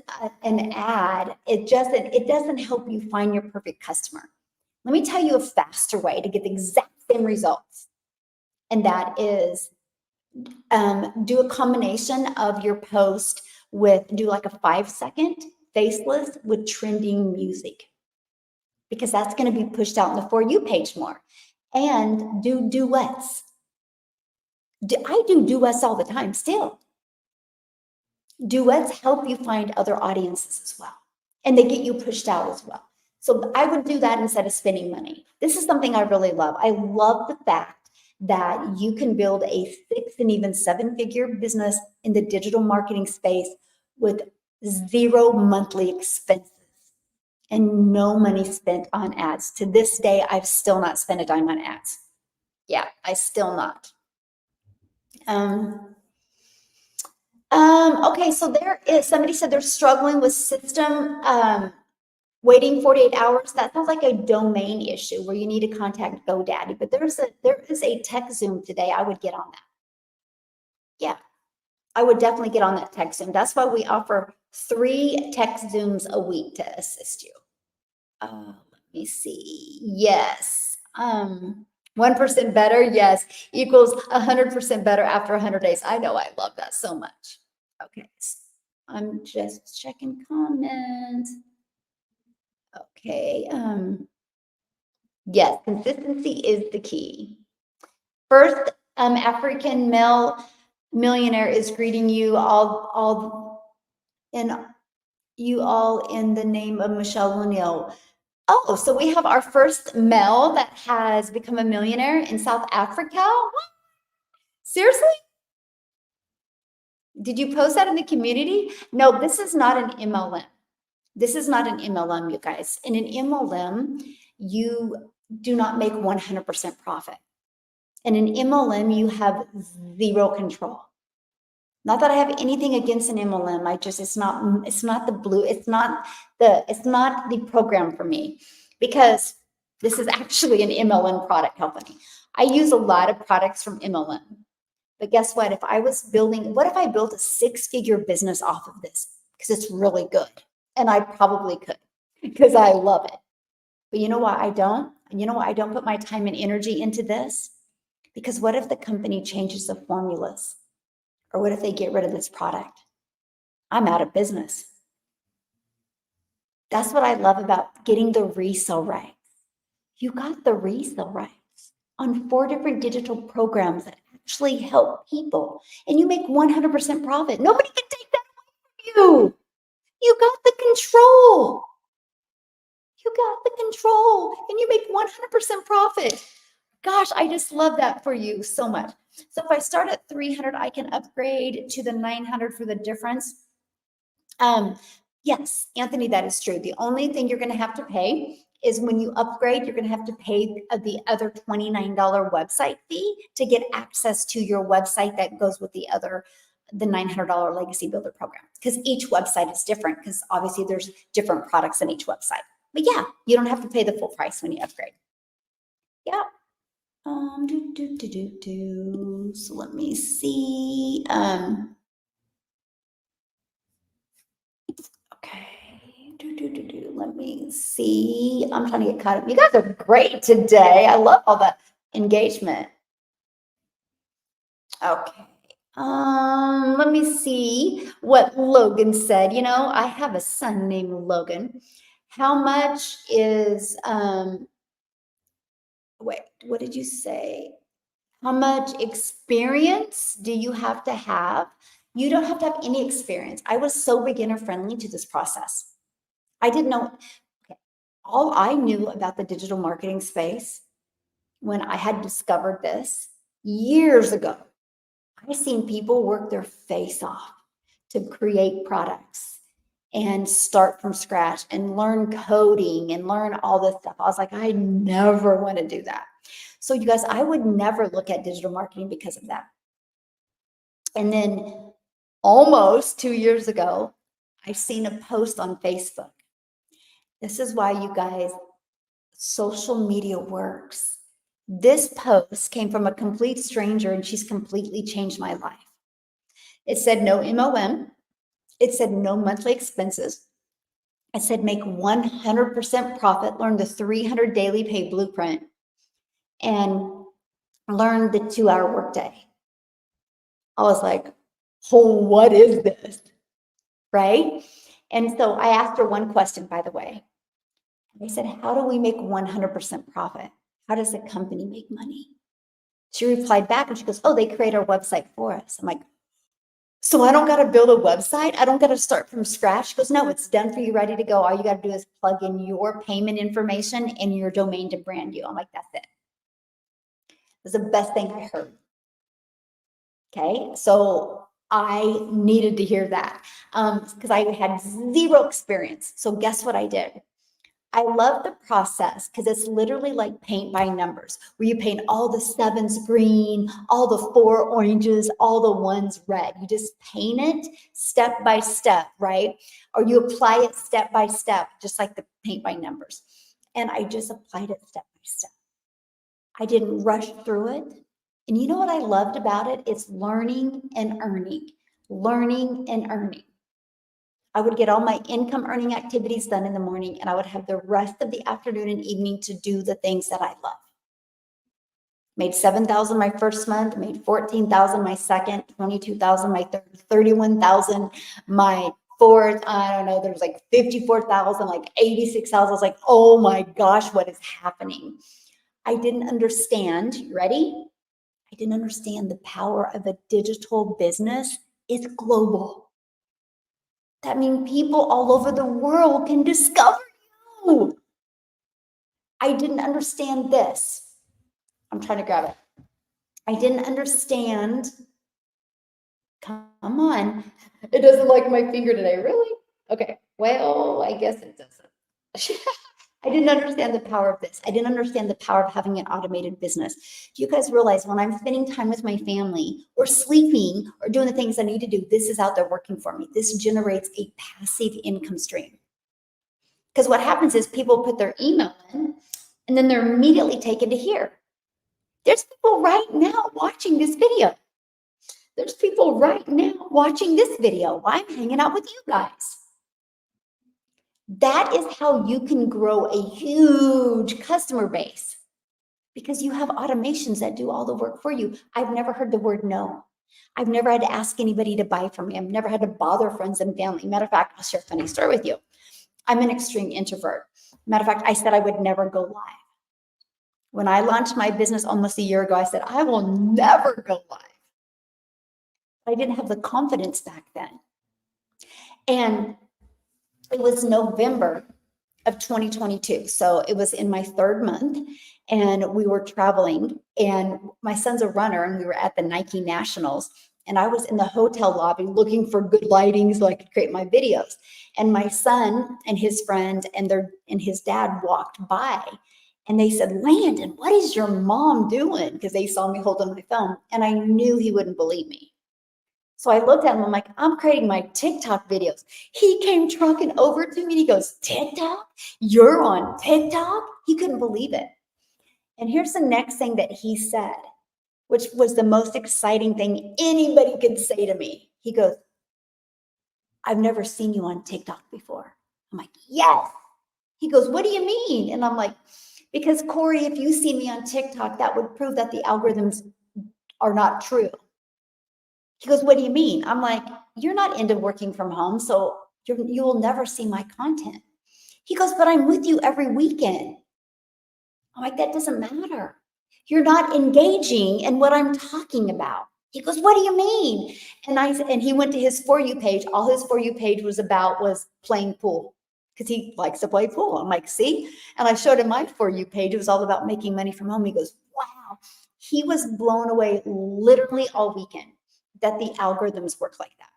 an ad, it doesn't help you find your perfect customer. Let me tell you a faster way to get the exact same results. And that is do a combination of your post do like a 5-second faceless with trending music, because that's going to be pushed out in the For You page more. And do duets. I do duets all the time still. Duets help you find other audiences as well, and they get you pushed out as well. So I would do that instead of spending money. This is something I really love. I love the fact that you can build a 6 and even 7-figure business in the digital marketing space with 0 monthly expenses and no money spent on ads. To this day, I've still not spent a dime on ads. Yeah, I still not. Okay, so there is, somebody said they're struggling with system, waiting 48 hours. That sounds like a domain issue where you need to contact GoDaddy, but there is a tech Zoom today. I would get on that. Yeah, I would definitely get on that tech Zoom. That's why we offer 3 tech Zooms a week to assist you. Let me see. Yes. 1% better, yes, equals 100% better after 100 days. I know, I love that so much. Okay, I'm just checking comments. Okay, yes, consistency is the key. First, African male millionaire is greeting you all in the name of Michelle O'Neill. Oh, so we have our first male that has become a millionaire in South Africa? What? Seriously? Did you post that in the community? No, this is not an MLM. This is not an MLM, you guys. In an MLM, you do not make 100% profit. In an MLM, you have 0 control. Not that I have anything against an MLM. It's not the program for me, because this is actually an MLM product company. I use a lot of products from MLM. But guess what? What if I built a 6-figure business off of this? Because it's really good. And I probably could, because I love it. But you know why I don't? And you know why I don't put my time and energy into this? Because what if the company changes the formulas? Or what if they get rid of this product? I'm out of business. That's what I love about getting the resale rights. You got the resale rights on 4 different digital programs that actually help people, and you make 100% profit. Nobody can take that away from you. You got the control. You got the control, and you make 100% profit. Gosh, I just love that for you so much. So if I start at 300, I can upgrade to the 900 for the difference. Yes, Anthony, that is true. The only thing you're going to have to pay is when you upgrade, you're going to have to pay the other $29 website fee to get access to your website that goes with the $900 legacy builder program, because each website is different, because obviously there's different products in each website. But yeah, you don't have to pay the full price when you upgrade. Yeah. So let me see. Okay. Let me see. I'm trying to get caught up. You guys are great today. I love all the engagement. Okay. Let me see what Logan said. You know, I have a son named Logan. How much is wait, what did you say? How much experience do you have to have? You don't have to have any experience. I was so beginner friendly to this process. I didn't know. Okay. All I knew about the digital marketing space when I had discovered this years ago, I seen people work their face off to create products and start from scratch and learn coding and learn all this stuff. I was like, I never want to do that. So you guys, I would never look at digital marketing because of that. And then almost 2 years ago, I seen a post on Facebook. This is why you guys, social media works. This post came from a complete stranger and she's completely changed my life. It said no MOM. It said no monthly expenses. It said make 100% profit, learn the 300 daily pay blueprint, and learn the 2-hour workday. I was like, oh, what is this? Right? And so I asked her one question, by the way. I said, how do we make 100% profit? How does the company make money? She replied back and she goes, oh, they create our website for us. I'm like, so I don't got to build a website? I don't got to start from scratch? She goes, no, it's done for you, ready to go. All you got to do is plug in your payment information and your domain to brand you. I'm like, that's it. It was the best thing I heard. Okay, so I needed to hear that because I had zero experience. So guess what I did? I love the process because it's literally like paint by numbers, where you paint all the 7s green, all the 4 oranges, all the 1s red. You just paint it step by step, right? Or you apply it step by step, just like the paint by numbers. And I just applied it step by step. I didn't rush through it. And you know what I loved about it? It's learning and earning, learning and earning. I would get all my income earning activities done in the morning, and I would have the rest of the afternoon and evening to do the things that I love. Made 7,000 my first month, made 14,000 my second, 22,000 my third, 31,000 my fourth. I don't know, there was like 54,000, like 86,000. I was like, oh my gosh, what is happening? I didn't understand. You ready? I didn't understand the power of a digital business. It's global. That means people all over the world can discover you. I didn't understand this. I'm trying to grab it. I didn't understand. Come on. It doesn't like my finger today. Really? Okay. Well, I guess it doesn't. I didn't understand the power of this. I didn't understand the power of having an automated business. Do you guys realize when I'm spending time with my family or sleeping or doing the things I need to do, this is out there working for me. This generates a passive income stream. Because what happens is people put their email in and then they're immediately taken to here. There's people right now watching this video. There's people right now watching this video while I'm hanging out with you guys. That is how you can grow a huge customer base, because you have automations that do all the work for you. I've never heard the word no. I've never had to ask anybody to buy from me. I've never had to bother friends and family. Matter of fact, I'll share a funny story with you. I'm an extreme introvert. Matter of fact, I said I would never go live. When I launched my business almost a year ago, I said, I will never go live. I didn't have the confidence back then. And it was November of 2022. So it was in my 3rd month. and we were traveling, and my son's a runner, and we were at the Nike Nationals, and I was in the hotel lobby looking for good lighting so I could create my videos. And my son and his friend and his dad walked by, and they said, "Landon, what is your mom doing?" Because they saw me holding my phone, and I knew he wouldn't believe me. So I looked at him, I'm like, "I'm creating my TikTok videos." He came trucking over to me and he goes, "TikTok? You're on TikTok?" He couldn't believe it. And here's the next thing that he said, which was the most exciting thing anybody could say to me. He goes, "I've never seen you on TikTok before." I'm like, "Yes." He goes, "What do you mean?" And I'm like, "Because Corey, if you see me on TikTok, that would prove that the algorithms are not true." He goes, "What do you mean?" I'm like, "You're not into working from home, so you will never see my content." He goes, "But I'm with you every weekend." I'm like, "That doesn't matter. You're not engaging in what I'm talking about." He goes, "What do you mean?" And he went to his For You page. All his For You page was playing pool because he likes to play pool. I'm like, "See?" And I showed him my For You page. It was all about making money from home. He goes, "Wow." He was blown away literally all weekend that the algorithms work like that.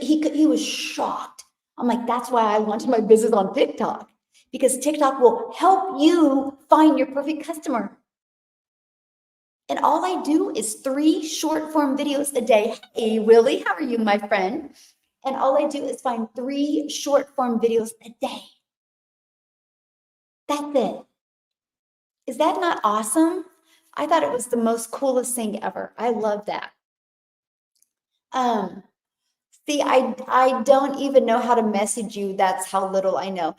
He was shocked. I'm like, "That's why I launched my business on TikTok, because TikTok will help you find your perfect customer." And all I do is 3 short form videos a day. Hey, Willie, how are you, my friend? And all I do is find 3 short form videos a day. That's it. Is that not awesome? I thought it was the most coolest thing ever. I love that. Um, See, I don't even know how to message you. That's how little I know.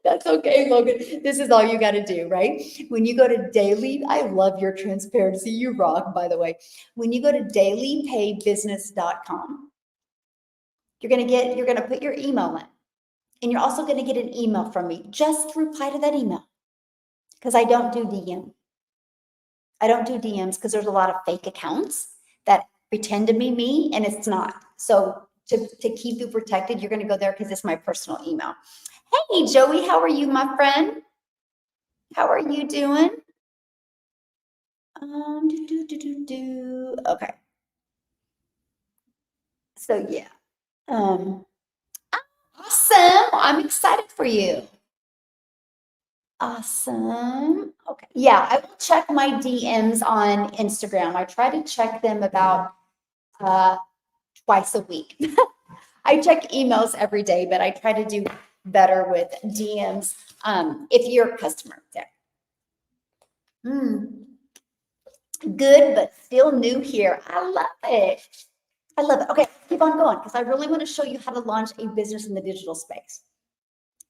That's okay, Logan. This is all you got to do, right? When you go to daily, I love your transparency. You rock, by the way. When you go to dailypaybusiness.com, you're going to put your email in, and you're also going to get an email from me. Just reply to that email, because I don't do DM. I don't do DMs because there's a lot of fake accounts that pretend to be me, and it's not. So to keep you protected, you're going to go there because it's my personal email. Hey, Joey, how are you, my friend? How are you doing? Okay. So yeah. Awesome. I'm excited for you. Awesome. Okay. Yeah, I will check my DMs on Instagram. I try to check them about twice a week. I check emails every day, but I try to do better with DMs if you're a customer. Yeah. Good, but still new here. I love it. I love it. Okay, keep on going because I really want to show you how to launch a business in the digital space.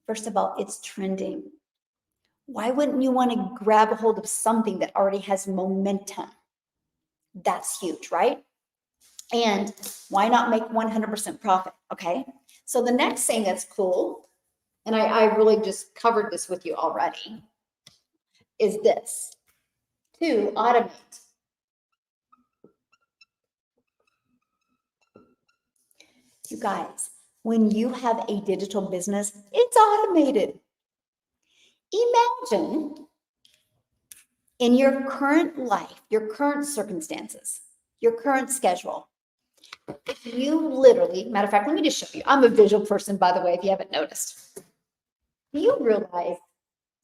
First of all, it's trending. Why wouldn't you want to grab a hold of something that already has momentum? That's huge, right? And why not make 100% profit? Okay. So the next thing that's cool, and I really just covered this with you already, is this: to automate. You guys, when you have a digital business, it's automated. Imagine in your current life, your current circumstances, your current schedule, if you literally, matter of fact, let me just show you. I'm a visual person, by the way, if you haven't noticed. Do you realize,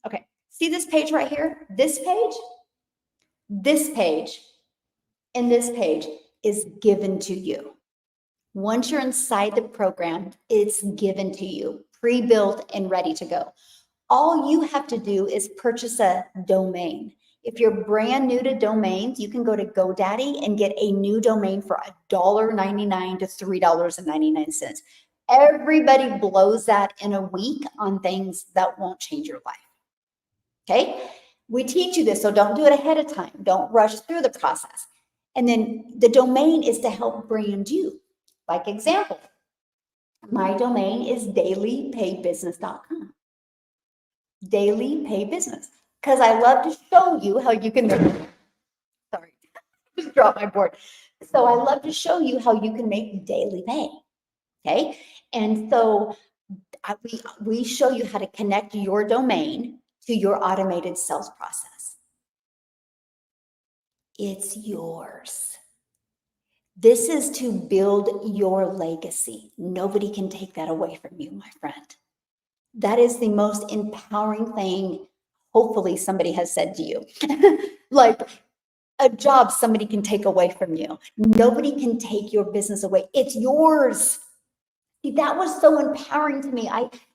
okay, see this page right here? This page, and this page is given to you. Once you're inside the program, it's given to you, pre-built and ready to go. All you have to do is purchase a domain. If you're brand new to domains, you can go to GoDaddy and get a new domain for $1.99 to $3.99. Everybody blows that in a week on things that won't change your life. Okay? We teach you this, so don't do it ahead of time. Don't rush through the process. And then the domain is to help brand you. Like example, my domain is dailypaybusiness.com. Daily Pay Business, because I love to show you how you can make, sorry, just dropped my board. So I love to show you how you can make daily pay. Okay. And so we show you how to connect your domain to your automated sales process. It's yours. This is to build your legacy. Nobody can take that away from you, my friend. That is the most empowering thing, hopefully, somebody has said to you. Like a job somebody can take away from you. Nobody can take your business away. It's yours. See, that was so empowering to me.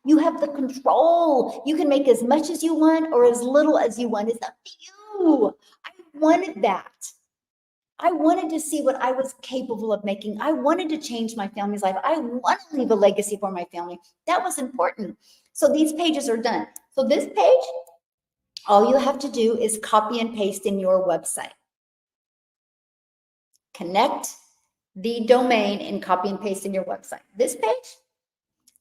You have the control. You can make as much as you want or as little as you want. It's up to you. I wanted that. I wanted to see what I was capable of making. I wanted to change my family's life. I want to leave a legacy for my family. That was important. So these pages are done. So this page, all you have to do is copy and paste in your website. Connect the domain and copy and paste in your website. This page,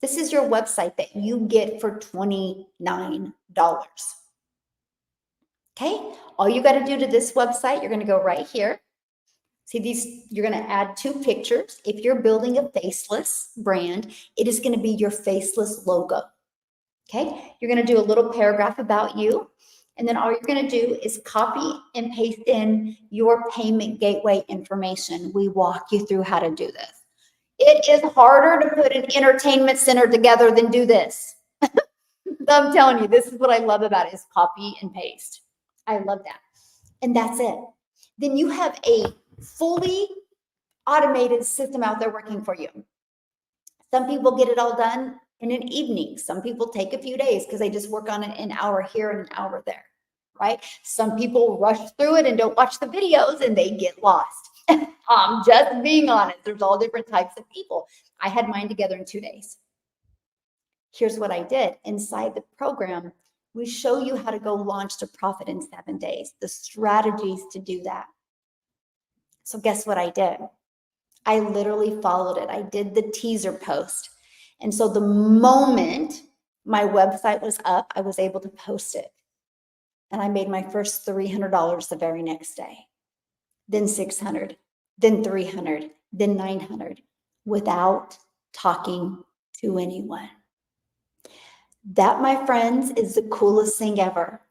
this is your website that you get for $29. Okay, all you got to do to this website, you're going to go right here. See these, you're going to add 2 pictures. If you're building a faceless brand, it is going to be your faceless logo. Okay, you're going to do a little paragraph about you. And then all you're going to do is copy and paste in your payment gateway information. We walk you through how to do this. It is harder to put an entertainment center together than do this. I'm telling you, this is what I love about it, is copy and paste. I love that. And that's it. Then you have a fully automated system out there working for you. Some people get it all done in an evening. Some people take a few days because they just work on it an hour here and an hour there, right? Some people rush through it and don't watch the videos and they get lost. I'm just being honest. There's all different types of people. I had mine together in 2 days. Here's what I did. Inside the program, we show you how to go launch to profit in 7 days, the strategies to do that. So guess what I did? I literally followed it. I did the teaser post. And so the moment my website was up, I was able to post it. And I made my first $300 the very next day. Then 600, then 300, then 900 without talking to anyone. That, my friends, is the coolest thing ever.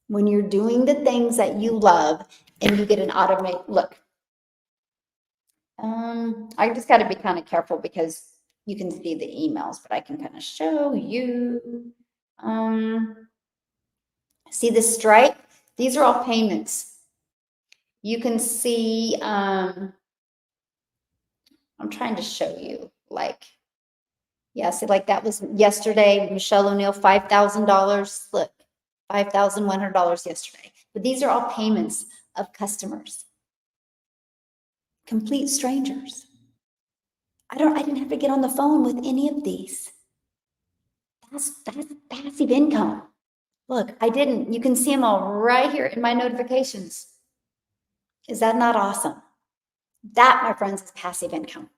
When you're doing the things that you love and you get an automated look. I just got to be kind of careful because you can see the emails, but I can kind of show you. See the stripe? These are all payments. You can see, I'm trying to show you, like, yeah, see, like that was yesterday, Michelle O'Neill, $5,000. Look, $5,100 yesterday. But these are all payments of customers. Complete strangers. I didn't have to get on the phone with any of these. That's passive income. Look, I didn't. You can see them all right here in my notifications. Is that not awesome? That, my friends, is passive income.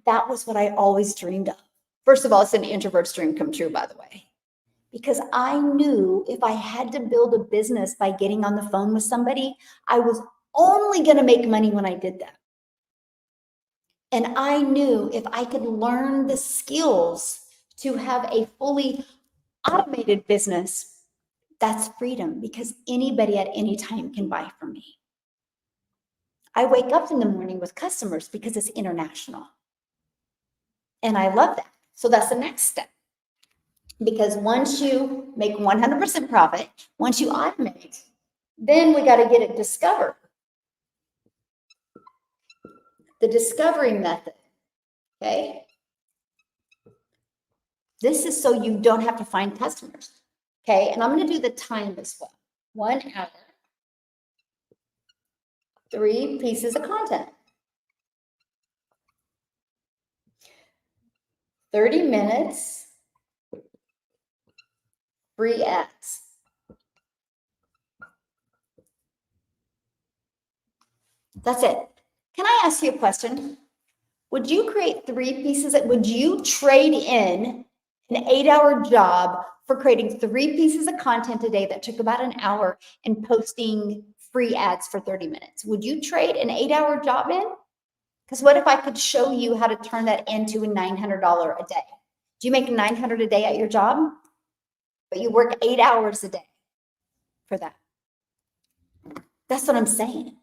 That was what I always dreamed of. First of all, it's an introvert's dream come true, by the way. Because I knew if I had to build a business by getting on the phone with somebody, I was only going to make money when I did that. And I knew if I could learn the skills to have a fully automated business, that's freedom, because anybody at any time can buy from me. I wake up in the morning with customers because it's international. And I love that. So that's the next step. Because once you make 100% profit, once you automate, then we got to get it discovered. The discovery method, okay? This is so you don't have to find customers, okay? And I'm going to do the time as well. 1 hour, 3 pieces of content. 30 minutes, free ads. That's it. Can I ask you a question? Would you create 3 pieces? Would you trade in an 8-hour job for creating 3 pieces of content a day that took about an hour and posting free ads for 30 minutes? Would you trade an 8-hour job in? Because what if I could show you how to turn that into a $900 a day? Do you make $900 a day at your job? but you work 8 hours a day for that. That's what I'm saying.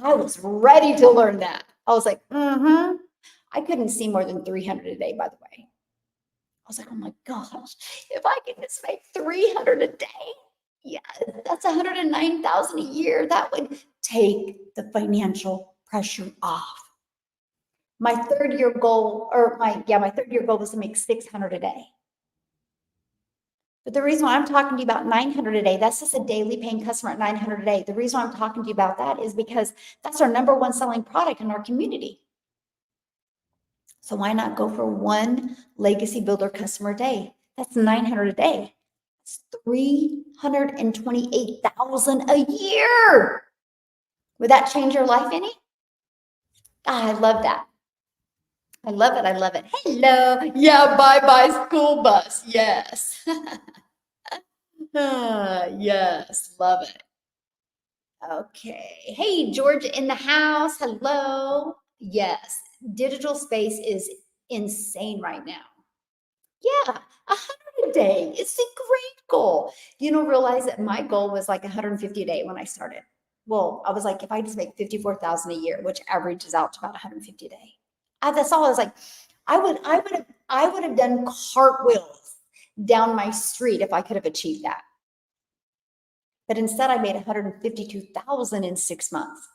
I was ready to learn that. I was like, I couldn't see more than 300 a day, by the way. I was like, oh my gosh, if I could just make 300 a day, yes, that's 109,000 a year. That would take the financial pressure off. My third year goal, was to make 600 a day. But the reason why I'm talking to you about 900 a day, that's just a daily paying customer at 900 a day. The reason why I'm talking to you about that is because that's our number one selling product in our community. So why not go for one legacy builder customer a day? That's 900 a day. That's 328,000 a year. Would that change your life any? I love that. I love it. I love it. Hello. Yeah, bye-bye school bus. Yes. Yes, love it. Okay. Hey, Georgia in the house. Hello. Yes, digital space is insane right now. Yeah, 100 a day. It's a great goal. You don't realize that my goal was like 150 a day when I started. Well, I was like, if I just make 54,000 a year, which averages out to about 150 a day. That's all. I was like, I would have done cartwheels down my street if I could have achieved that. But instead, I made 152,000 in 6 months.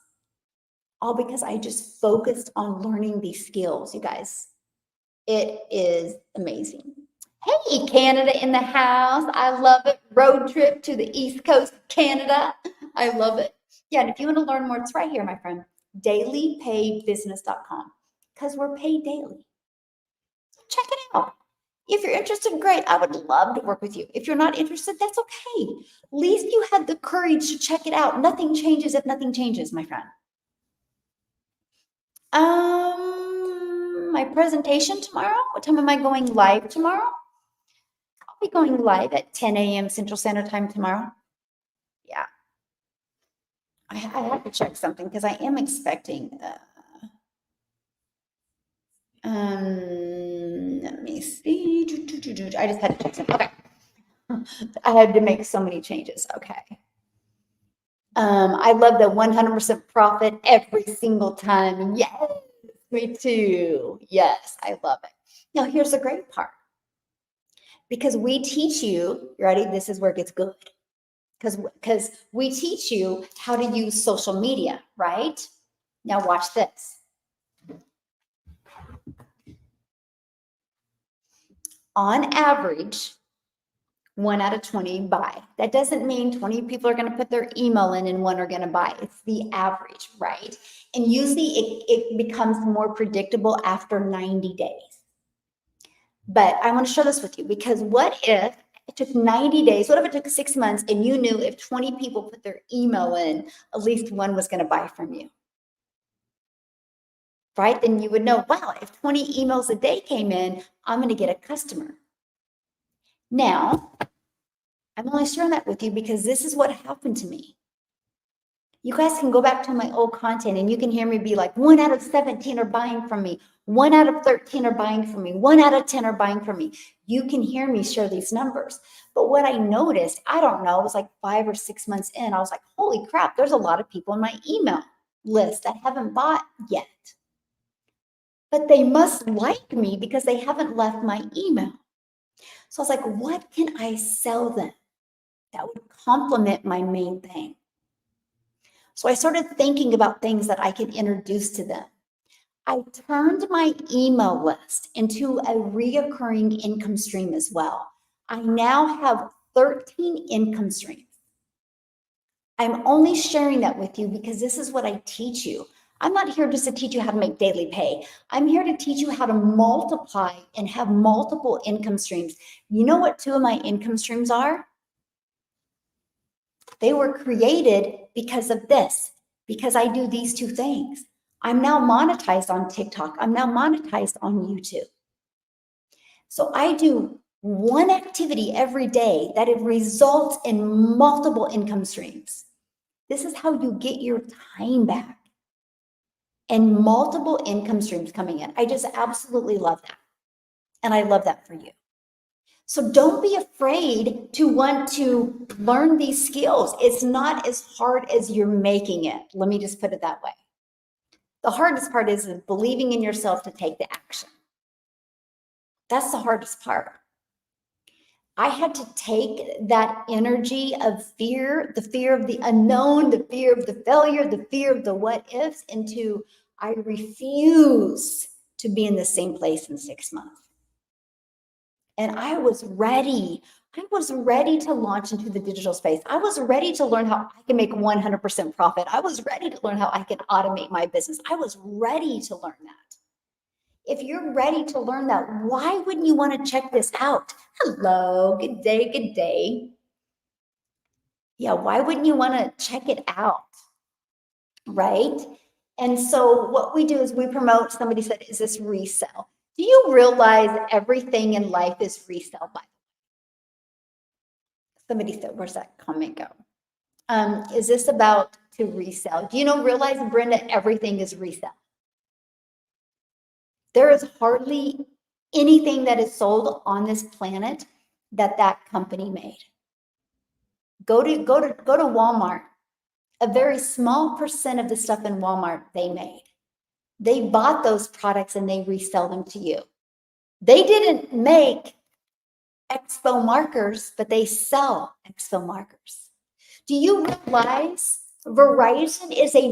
All because I just focused on learning these skills, you guys. It is amazing. Hey, Canada in the house. I love it. Road trip to the East Coast, Canada. I love it. Yeah, and if you want to learn more, it's right here, my friend. dailypaybusiness.com, because we're paid daily. Check it out. If you're interested, great. I would love to work with you. If you're not interested, that's okay. At least you had the courage to check it out. Nothing changes if nothing changes, my friend. My presentation tomorrow. What time am I going live tomorrow? I'll be going live at 10 a.m. Central Standard Time tomorrow. Yeah. I have to check something because I am expecting. Let me see. I just had to check something. Okay. I had to make so many changes. Okay. I love the 100% profit every single time. Yes, me too. Yes, I love it. Now, here's the great part. Because we teach you, ready? This is where it gets good. Because we teach you how to use social media, right? Now watch this. On average, 1 out of 20 buy. That doesn't mean 20 people are going to put their email in and 1 are going to buy. It's the average, right? And usually it becomes more predictable after 90 days. But I want to share this with you because what if it took 90 days? What if it took 6 months and you knew if 20 people put their email in, at least 1 was going to buy from you? Right? Then you would know, wow, if 20 emails a day came in, I'm going to get a customer. Now, I'm only sharing that with you because this is what happened to me. You guys can go back to my old content and you can hear me be like, 1 out of 17 are buying from me. 1 out of 13 are buying from me. 1 out of 10 are buying from me. You can hear me share these numbers. But what I noticed, I don't know, it was like 5 or 6 months in, I was like, holy crap, there's a lot of people in my email list that haven't bought yet. But they must like me because they haven't left my email. So I was like, what can I sell them that would complement my main thing? So I started thinking about things that I could introduce to them. I turned my email list into a reoccurring income stream as well. I now have 13 income streams. I'm only sharing that with you because this is what I teach you. I'm not here just to teach you how to make daily pay. I'm here to teach you how to multiply and have multiple income streams. You know what 2 of my income streams are? They were created because of this, because I do these 2 things. I'm now monetized on TikTok. I'm now monetized on YouTube. So I do one activity every day that it results in multiple income streams. This is how you get your time back and multiple income streams coming in. I just absolutely love that. And I love that for you. So don't be afraid to want to learn these skills. It's not as hard as you're making it. Let me just put it that way. The hardest part is believing in yourself to take the action. That's the hardest part. I had to take that energy of fear, the fear of the unknown, the fear of the failure, the fear of the what ifs, into I refuse to be in the same place in 6 months. And I was ready. I was ready to launch into the digital space. I was ready to learn how I can make 100% profit. I was ready to learn how I can automate my business. I was ready to learn that. If you're ready to learn that, why wouldn't you want to check this out? Hello, good day, good day. Yeah, why wouldn't you want to check it out? Right? And so what we do is we promote, somebody said, is this resell? Do you realize everything in life is resell? By somebody said, where's that comment go? Is this about to resell? Do you know, realize, Brenda, everything is resell. There is hardly anything that is sold on this planet that company made. Go to Walmart. A very small percent of the stuff in Walmart they made. They bought those products and they resell them to you. They didn't make expo markers, but they sell expo markers. Do you realize Verizon is a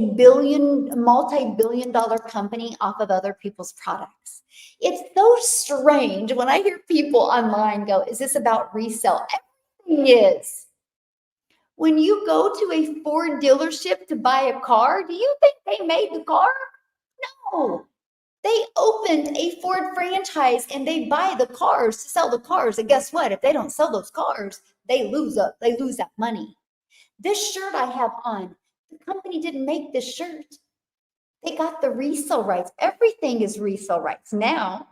multi-billion dollar company off of other people's products? It's so strange when I hear people online go, is this about resell? Everything is. When you go to a Ford dealership to buy a car, do you think they made the car? No. They opened a Ford franchise and they buy the cars to sell the cars. And guess what? If they don't sell those cars, they lose that money. This shirt I have on, the company didn't make this shirt. They got the resale rights. Everything is resale rights now.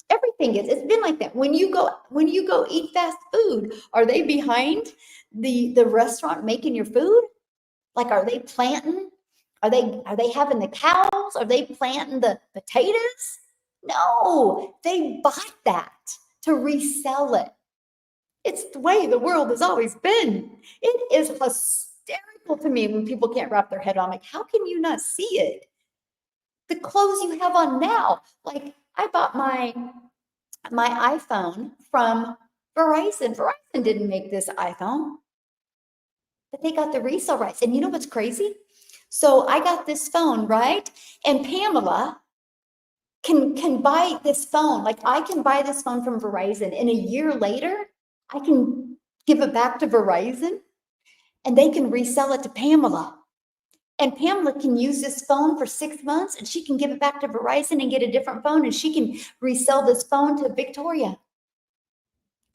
Everything is. It's been like that. When you go eat fast food, are they behind the restaurant making your food? Like, are they planting? Are they having the cows? Are they planting the potatoes? No, they bought that to resell it. It's the way the world has always been. It is hysterical to me when people can't wrap their head on, like, how can you not see it? The clothes you have on now, like I bought my iPhone from Verizon. Verizon didn't make this iPhone, but they got the resale rights. And you know what's crazy? So I got this phone, right? And Pamela can buy this phone. Like, I can buy this phone from Verizon, and a year later, I can give it back to Verizon and they can resell it to Pamela. And Pamela can use this phone for 6 months and she can give it back to Verizon and get a different phone, and she can resell this phone to Victoria.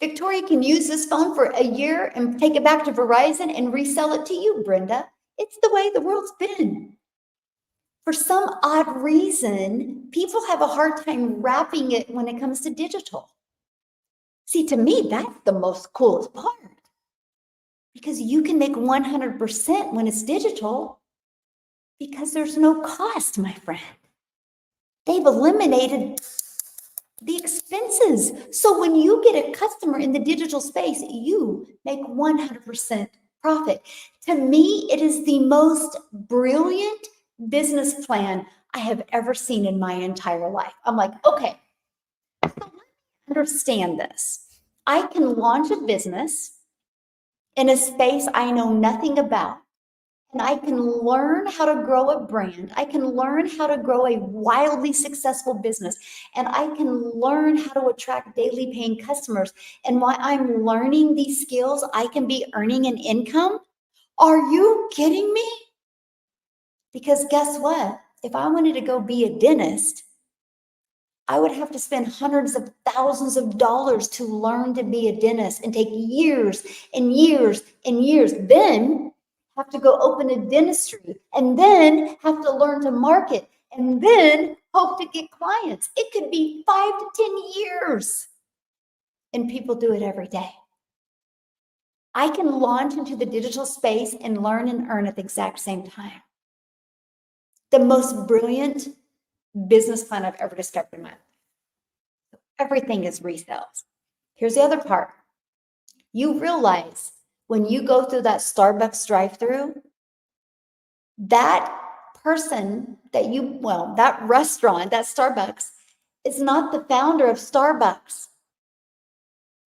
Victoria can use this phone for a year and take it back to Verizon and resell it to you, Brenda. It's the way the world's been. For some odd reason, people have a hard time wrapping it when it comes to digital. See, to me, that's the most coolest part, because you can make 100% when it's digital because there's no cost, my friend. They've eliminated the expenses. So when you get a customer in the digital space, you make 100% profit. To me, it is the most brilliant business plan I have ever seen in my entire life. I'm like, okay, so let me understand this. I can launch a business in a space I know nothing about, and I can learn how to grow a brand. I can learn how to grow a wildly successful business, and I can learn how to attract daily paying customers. And while I'm learning these skills, I can be earning an income. Are you kidding me? Because guess what? If I wanted to go be a dentist, I would have to spend hundreds of thousands of dollars to learn to be a dentist and take years and years and years. Then have to go open a dentistry and then have to learn to market and then hope to get clients. It could be 5 to 10 years. And people do it every day. I can launch into the digital space and learn and earn at the exact same time. The most brilliant business plan I've ever discovered in my life. Everything is resales. Here's the other part. You realize when you go through that Starbucks drive-through, that person that restaurant, that Starbucks, is not the founder of Starbucks.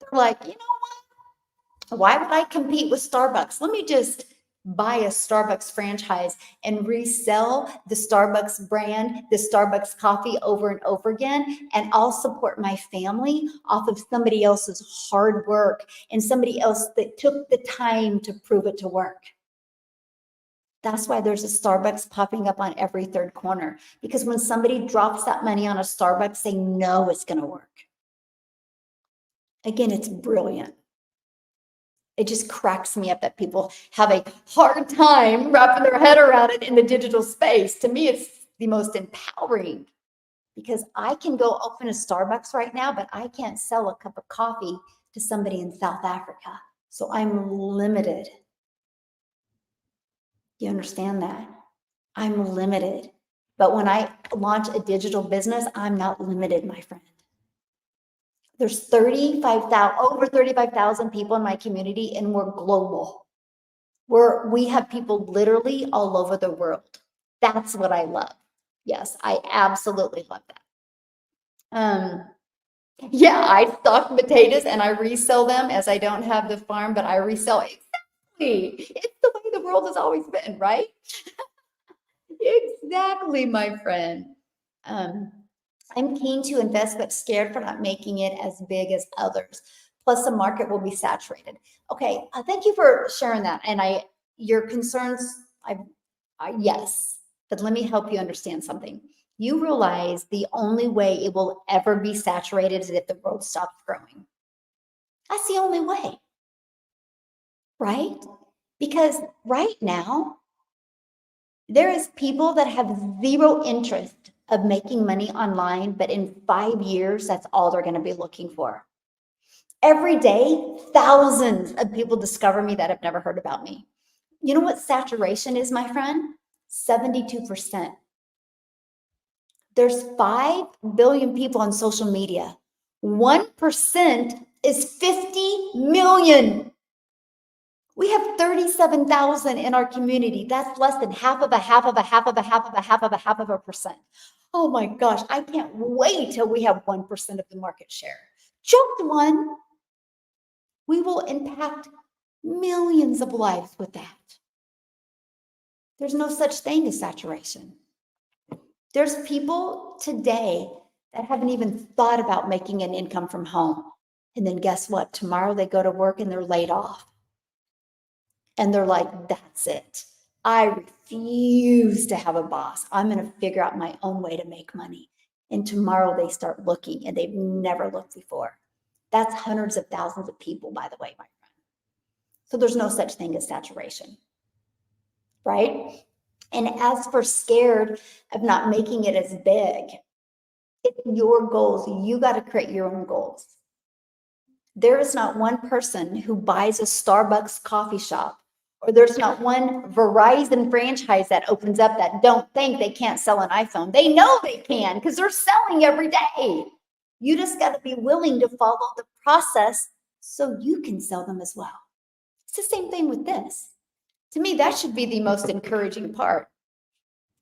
They're like, you know what? Why would I compete with Starbucks? Let me just buy a Starbucks franchise and resell the Starbucks brand, the Starbucks coffee over and over again. And I'll support my family off of somebody else's hard work and somebody else that took the time to prove it to work. That's why there's a Starbucks popping up on every third corner, because when somebody drops that money on a Starbucks, they know it's going to work. Again, it's brilliant. It just cracks me up that people have a hard time wrapping their head around it in the digital space. To me, it's the most empowering, because I can go open a Starbucks right now, but I can't sell a cup of coffee to somebody in South Africa. So I'm limited. You understand that? I'm limited. But when I launch a digital business, I'm not limited, my friend. There's over 35,000 people in my community, and we're global. We have people literally all over the world. That's what I love. Yes, I absolutely love that. Yeah, I stock potatoes and I resell them, as I don't have the farm, but I resell. Exactly. It's the way the world has always been, right? Exactly, my friend. I'm keen to invest, but scared for not making it as big as others. Plus, the market will be saturated. Okay, thank you for sharing that. And your concerns, yes, but let me help you understand something. You realize the only way it will ever be saturated is if the world stops growing. That's the only way, right? Because right now, there is people that have zero interest of making money online, but in 5 years, that's all they're going to be looking for. Every day, thousands of people discover me that have never heard about me. You know what saturation is, my friend? 72%. There's 5 billion people on social media. 1% is 50 million. We have 37,000 in our community. That's less than half of a percent. Oh my gosh, I can't wait till we have 1% of the market share. Just one. We will impact millions of lives with that. There's no such thing as saturation. There's people today that haven't even thought about making an income from home. And then guess what? Tomorrow they go to work and they're laid off. And they're like, that's it. I refuse to have a boss. I'm going to figure out my own way to make money. And tomorrow they start looking and they've never looked before. That's hundreds of thousands of people, by the way, my friend. So there's no such thing as saturation, right? And as for scared of not making it as big, it's your goals. You got to create your own goals. There is not one person who buys a Starbucks coffee shop, or there's not one Verizon franchise that opens up that don't think they can't sell an iPhone. They know they can, because they're selling every day. You just got to be willing to follow the process so you can sell them as well. It's the same thing with this. To me, that should be the most encouraging part,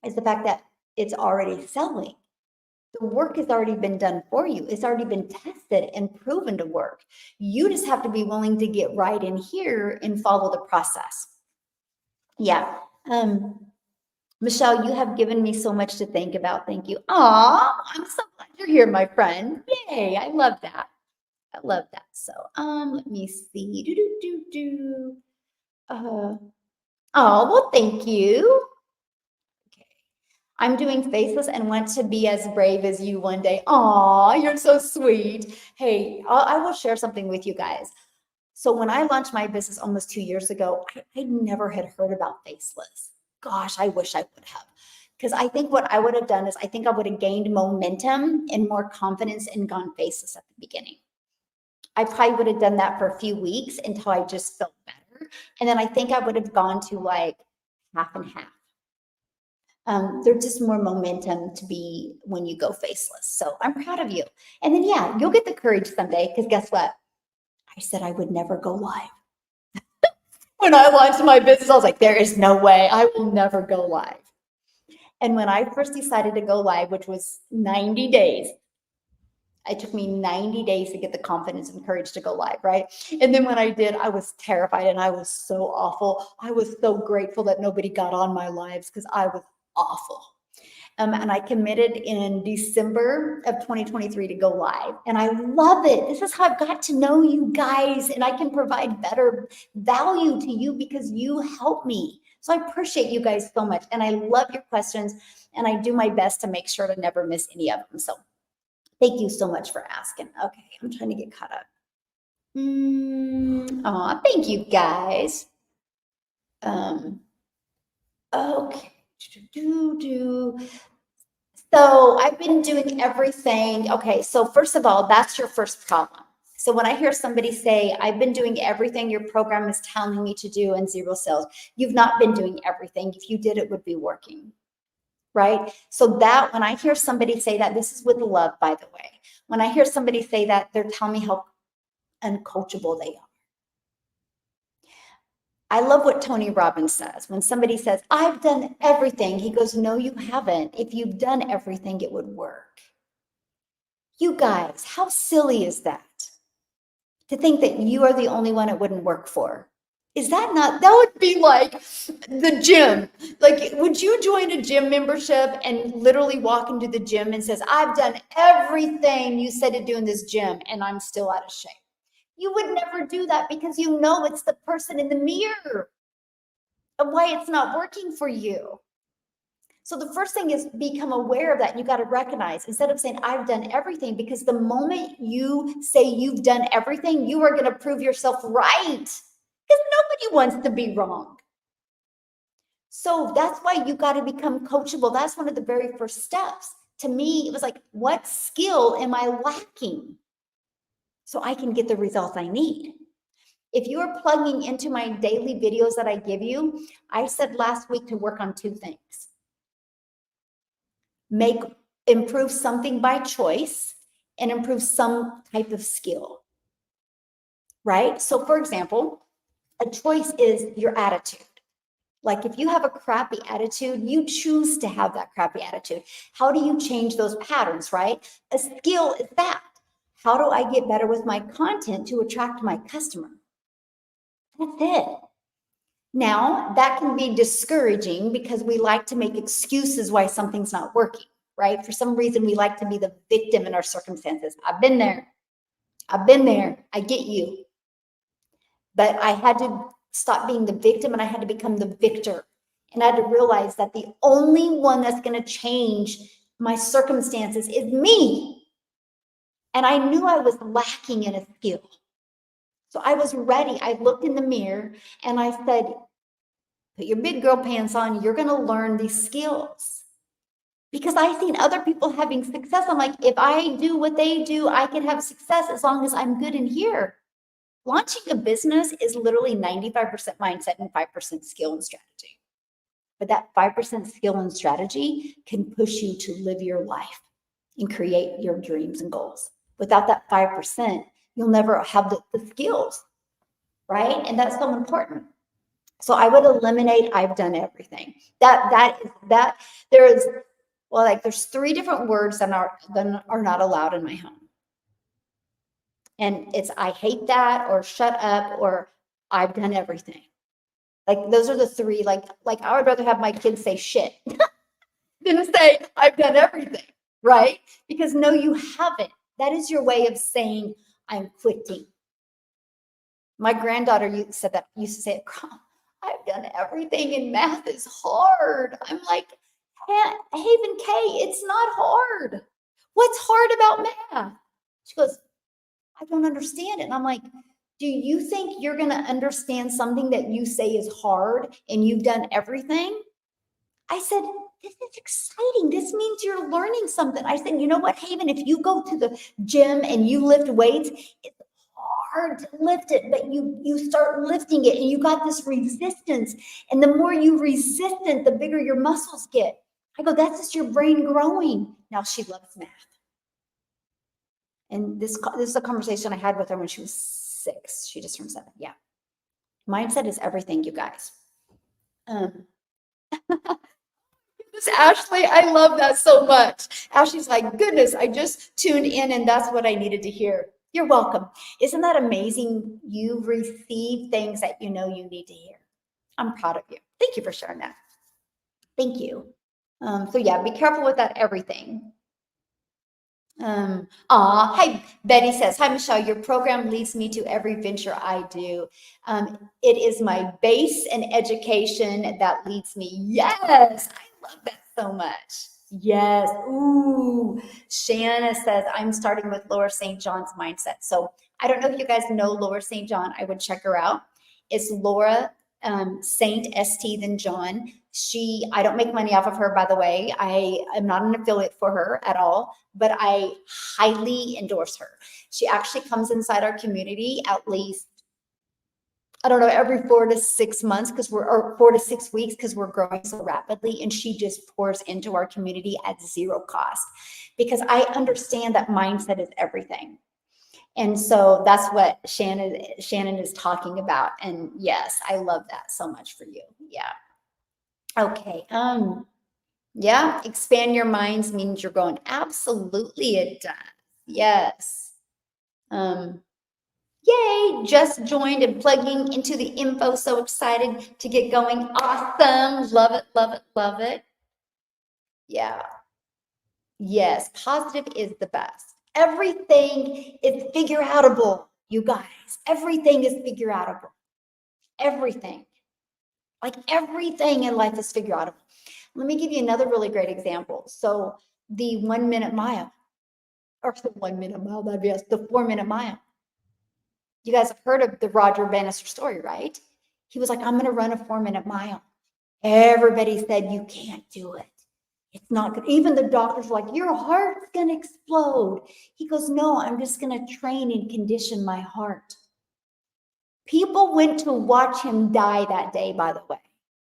is the fact that it's already selling. The work has already been done for you. It's already been tested and proven to work. You just have to be willing to get right in here and follow the process. Yeah. Michelle, you have given me so much to think about. Thank you. Aw, I'm so glad you're here, my friend. Yay, I love that. I love that. So, let me see. Oh, well, thank you. Okay. I'm doing faceless and want to be as brave as you one day. Aw, you're so sweet. Hey, I will share something with you guys. So when I launched my business almost 2 years ago, I never had heard about faceless. Gosh, I wish I would have. Because I think what I would have done is I think I would have gained momentum and more confidence and gone faceless at the beginning. I probably would have done that for a few weeks until I just felt better. And then I think I would have gone to like half and half. There's just more momentum to be when you go faceless. So I'm proud of you. And then, yeah, you'll get the courage someday, because guess what? I said I would never go live. When I launched my business, I was like, there is no way, I will never go live. And when I first decided to go live, which was 90 days, it took me 90 days to get the confidence and courage to go live, right? And then when I did, I was terrified and I was so awful. I was so grateful that nobody got on my lives because I was awful. And I committed in December of 2023 to go live. And I love it. This is how I've got to know you guys, and I can provide better value to you because you help me. So I appreciate you guys so much. And I love your questions. And I do my best to make sure to never miss any of them. So thank you so much for asking. Okay, I'm trying to get caught up. Oh, thank you guys. Okay. So I've been doing everything. Okay, so first of all, that's your first problem. So when I hear somebody say, I've been doing everything your program is telling me to do and zero sales, you've not been doing everything. If you did, it would be working, right? So that when I hear somebody say that, this is with love, by the way. When I hear somebody say that, they're telling me how uncoachable they are. I love what Tony Robbins says. When somebody says, I've done everything, he goes, no, you haven't. If you've done everything, it would work. You guys, how silly is that? To think that you are the only one it wouldn't work for. Is that not, that would be like the gym. Like, would you join a gym membership and literally walk into the gym and says, I've done everything you said to do in this gym and I'm still out of shape? You would never do that because you know it's the person in the mirror of why it's not working for you. So the first thing is become aware of that. You got to recognize instead of saying I've done everything, because the moment you say you've done everything, you are going to prove yourself right, because nobody wants to be wrong. So that's why you got to become coachable. That's one of the very first steps. To me, it was like, what skill am I lacking so I can get the results I need? If you are plugging into my daily videos that I give you, I said last week to work on two things. Improve something by choice and improve some type of skill, right? So for example, a choice is your attitude. Like if you have a crappy attitude, you choose to have that crappy attitude. How do you change those patterns, right? A skill is that. How do I get better with my content to attract my customer? That's it. Now, that can be discouraging because we like to make excuses why something's not working, right? For some reason, we like to be the victim in our circumstances. I've been there. I've been there. I get you. But I had to stop being the victim and I had to become the victor. And I had to realize that the only one that's going to change my circumstances is me. And I knew I was lacking in a skill. So I was ready. I looked in the mirror and I said, put your big girl pants on. You're going to learn these skills. Because I've seen other people having success. I'm like, if I do what they do, I can have success as long as I'm good in here. Launching a business is literally 95% mindset and 5% skill and strategy. But that 5% skill and strategy can push you to live your life and create your dreams and goals. Without that 5%, you'll never have the skills, right? And that's so important. So I would eliminate I've done everything. There's 3 different words that are not allowed in my home. And it's I hate that, or shut up, or I've done everything. Like those are the 3, like I would rather have my kids say shit than say I've done everything, right? Because no, you haven't. That is your way of saying I'm quitting. My granddaughter used to say it, I've done everything and math is hard. I'm like, Haven K, it's not hard. What's hard about math? She goes, I don't understand it. And I'm like, do you think you're going to understand something that you say is hard and you've done everything? I said, this is exciting. This means you're learning something. I said, you know what, Haven, if you go to the gym and you lift weights, it's hard to lift it, but you start lifting it and you got this resistance. And the more you resist it, the bigger your muscles get. I go, that's just your brain growing. Now she loves math. And this is a conversation I had with her when she was 6. She just turned 7. Yeah. Mindset is everything, you guys. This Ashley, I love that so much. Ashley's like, goodness, I just tuned in and that's what I needed to hear. You're welcome. Isn't that amazing? You receive things that you know you need to hear. I'm proud of you. Thank you for sharing that. Thank you. So yeah, be careful with that everything. Hi, Betty says, hi, Michelle, your program leads me to every venture I do. It is my base and education that leads me. Yes, I love that so much. Yes. Ooh, Shanna says, I'm starting with Laura St. John's mindset. So I don't know if you guys know Laura St. John. I would check her out. It's Laura Saint ST than John. I don't make money off of her, by the way. I am not an affiliate for her at all, but I highly endorse her. She actually comes inside our community at least, I don't know, every 4 to 6 months or 4 to 6 weeks because we're growing so rapidly. And she just pours into our community at zero cost because I understand that mindset is everything. And so that's what Shannon is talking about. And yes, I love that so much for you. Yeah. Okay. Yeah, expand your minds means you're going. Absolutely it does. Yes. Yay, just joined and plugging into the info. So excited to get going. Awesome. Love it, love it, love it. Yeah. Yes, positive is the best. Everything is figure outable, you guys. Everything is figure outable. Everything. Like everything in life is figure outable. Let me give you another really great example. So the 1 minute mile, or the 1 minute mile, that'd be the 4 minute mile. You guys have heard of the Roger Bannister story, right? He was like, I'm going to run a 4 minute mile. Everybody said, you can't do it. It's not good. Even the doctors were like, your heart's going to explode. He goes, no, I'm just going to train and condition my heart. People went to watch him die that day, by the way,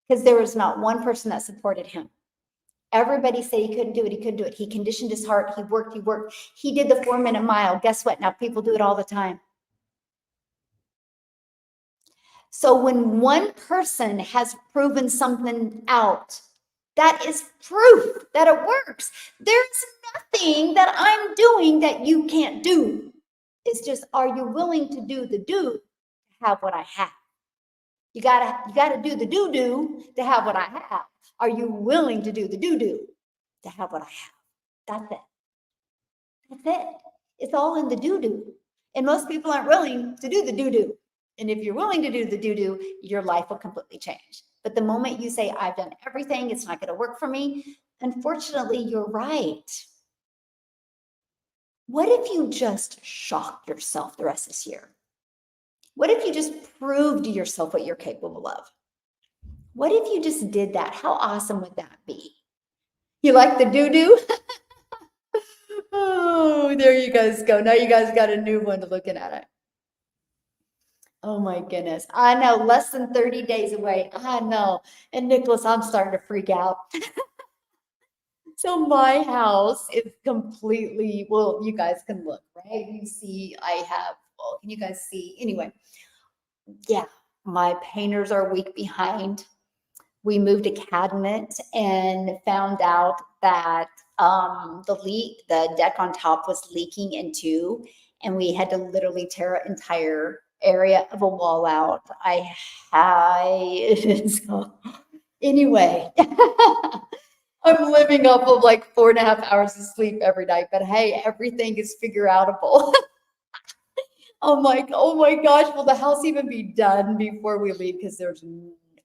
because there was not one person that supported him. Everybody said he couldn't do it. He couldn't do it. He conditioned his heart. He worked. He did the 4 minute mile. Guess what? Now people do it all the time. So when one person has proven something out, that is proof that it works. There's nothing that I'm doing that you can't do. It's just, are you willing to do the do to have what I have? You gotta do the do to have what I have. Are you willing to do the do to have what I have? That's it. That's it. It's all in the do. And most people aren't willing to do the do. And if you're willing to do the do, your life will completely change. But the moment you say, I've done everything, it's not going to work for me, unfortunately, you're right. What if you just shocked yourself the rest of this year? What if you just proved to yourself what you're capable of? What if you just did that? How awesome would that be? You like the do? Oh, there you guys go. Now you guys got a new one to looking at it. Oh my goodness. I know, less than 30 days away. I know. And Nicholas, I'm starting to freak out. So my house is completely, well, you guys can look, right? You see, well, can you guys see? Anyway, yeah, my painters are a week behind. We moved a cabinet and found out that the deck on top was leaking in two, and we had to literally tear an entire area of a wall out. So, anyway, I'm living off of like 4.5 hours of sleep every night, but hey, everything is figure outable. Oh my gosh, will the house even be done before we leave? Because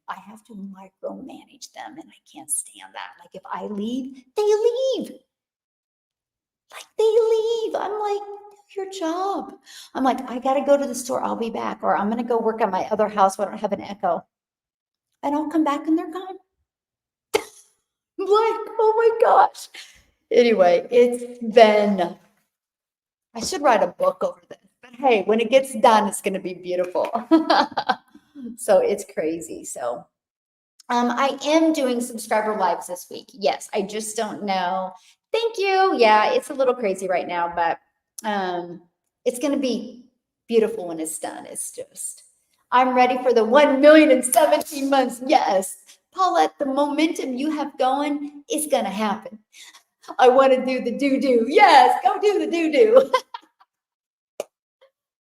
I have to micromanage them and I can't stand that. Like if I leave, they leave. Like they leave. I'm like, do your job. I'm like, I got to go to the store. I'll be back. Or I'm going to go work at my other house where I don't have an echo. And I'll come back and they're gone. I'm like, oh my gosh. Anyway, I should write a book over this. But hey, when it gets done, it's going to be beautiful. So it's crazy. So I am doing subscriber lives this week. Yes, I just don't know. Thank you. Yeah, it's a little crazy right now, but it's going to be beautiful when it's done. It's just, I'm ready for the 1 million in 17 months. Yes. Paulette, the momentum you have going is going to happen. I want to do the do-do. Yes, go do the do-do.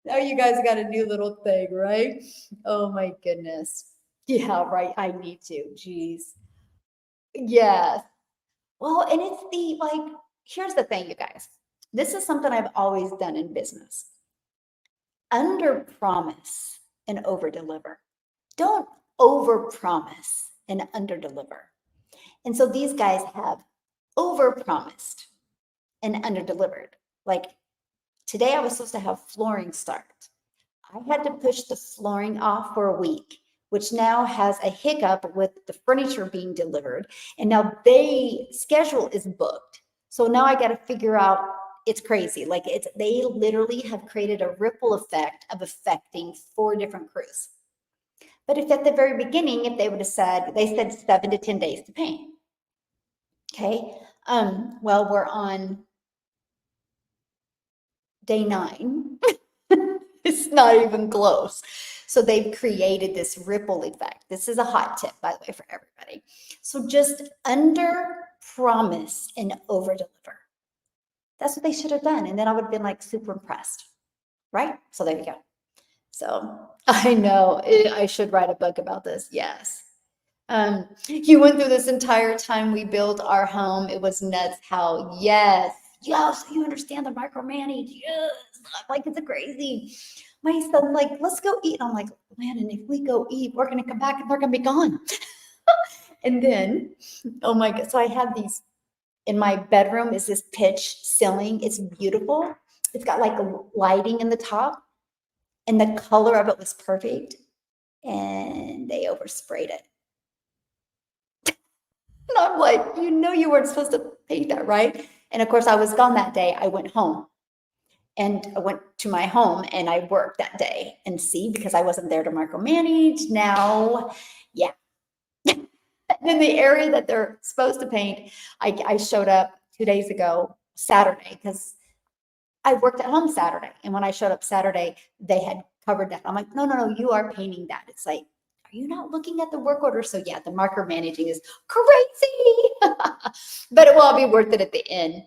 Now you guys got a new little thing, right? Oh my goodness. Yeah, right. I need to. Jeez. Yes. Well, and it's the like, here's the thing, you guys. This is something I've always done in business. Under promise and over deliver. Don't over promise and under deliver. And so these guys have over promised and under delivered. Like today, I was supposed to have flooring start. I had to push the flooring off for a week, which now has a hiccup with the furniture being delivered. And now they schedule is booked. So now I got to figure out, it's crazy. Like they literally have created a ripple effect of affecting 4 different crews. But if at the very beginning, if they would have said, they said 7 to 10 days to paint. Okay. Well, we're on day 9. It's not even close. So they've created this ripple effect. This is a hot tip, by the way, for everybody. So just under promise and over deliver. That's what they should have done. And then I would have been like super impressed. Right? So there you go. So I know I should write a book about this. Yes. You went through this entire time we built our home. It was nuts how, yes, you understand the micromanage. Yes. Like, it's crazy. My son, like, let's go eat. I'm like, Landon, if we go eat, we're going to come back and they're going to be gone. And then, oh my God. So I had these in my bedroom is this pitch ceiling. It's beautiful. It's got like a lighting in the top and the color of it was perfect. And they oversprayed it. And I'm like, you weren't supposed to paint that, right? And of course, I was gone that day. I went home. And I went to my home and I worked that day and see, because I wasn't there to micromanage. Now, yeah. In the area that they're supposed to paint, I showed up 2 days ago, Saturday, because I worked at home Saturday. And when I showed up Saturday, they had covered that. I'm like, no, you are painting that. It's like, are you not looking at the work order? So yeah, the marker managing is crazy, but it will all be worth it at the end.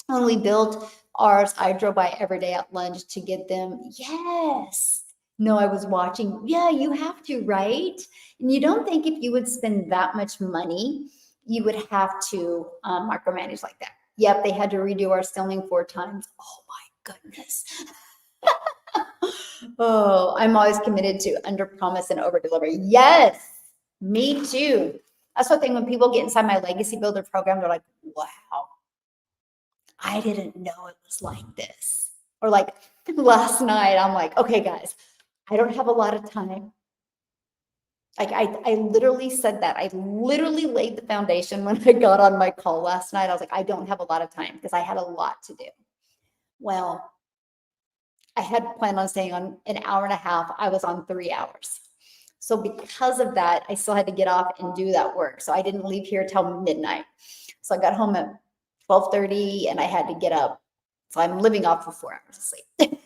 When we built ours, I drove by every day at lunch to get them. Yes. No, I was watching. Yeah, you have to, right? And you don't think if you would spend that much money, you would have to micromanage like that. Yep, they had to redo our ceiling 4 times. Oh my goodness. Oh, I'm always committed to under promise and over deliver. Yes, me too. That's the thing when people get inside my legacy builder program, they're like, wow, I didn't know it was like this. Or like last night, I'm like, okay, guys, I don't have a lot of time. Like I literally said that. I literally laid the foundation when I got on my call last night. I was like, I don't have a lot of time because I had a lot to do. Well, I had planned on staying on an hour and a half. I was on 3 hours. So because of that, I still had to get off and do that work. So I didn't leave here till midnight. So I got home at 12:30 and I had to get up. So I'm living off for 4 hours of sleep.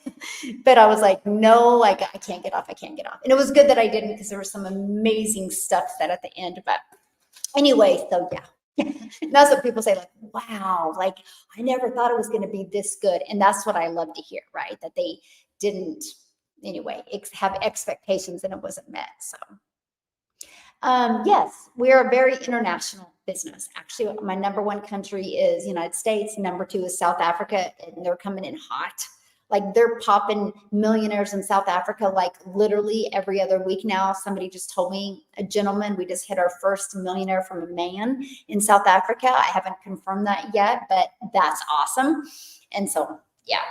But I was like, no, like I can't get off. I can't get off. And it was good that I didn't, because there was some amazing stuff said at the end. But anyway, so yeah. That's what people say, like, wow, like I never thought it was going to be this good. And that's what I love to hear, right? That they didn't, anyway, have expectations and it wasn't met. So yes, we are a very international business. Actually, my number 1 country is United States. Number 2 is South Africa, and they're coming in hot. Like they're popping millionaires in South Africa, like literally every other week now. Somebody just told me, a gentleman, we just hit our first millionaire from a man in South Africa. I haven't confirmed that yet, but that's awesome. And so, yeah,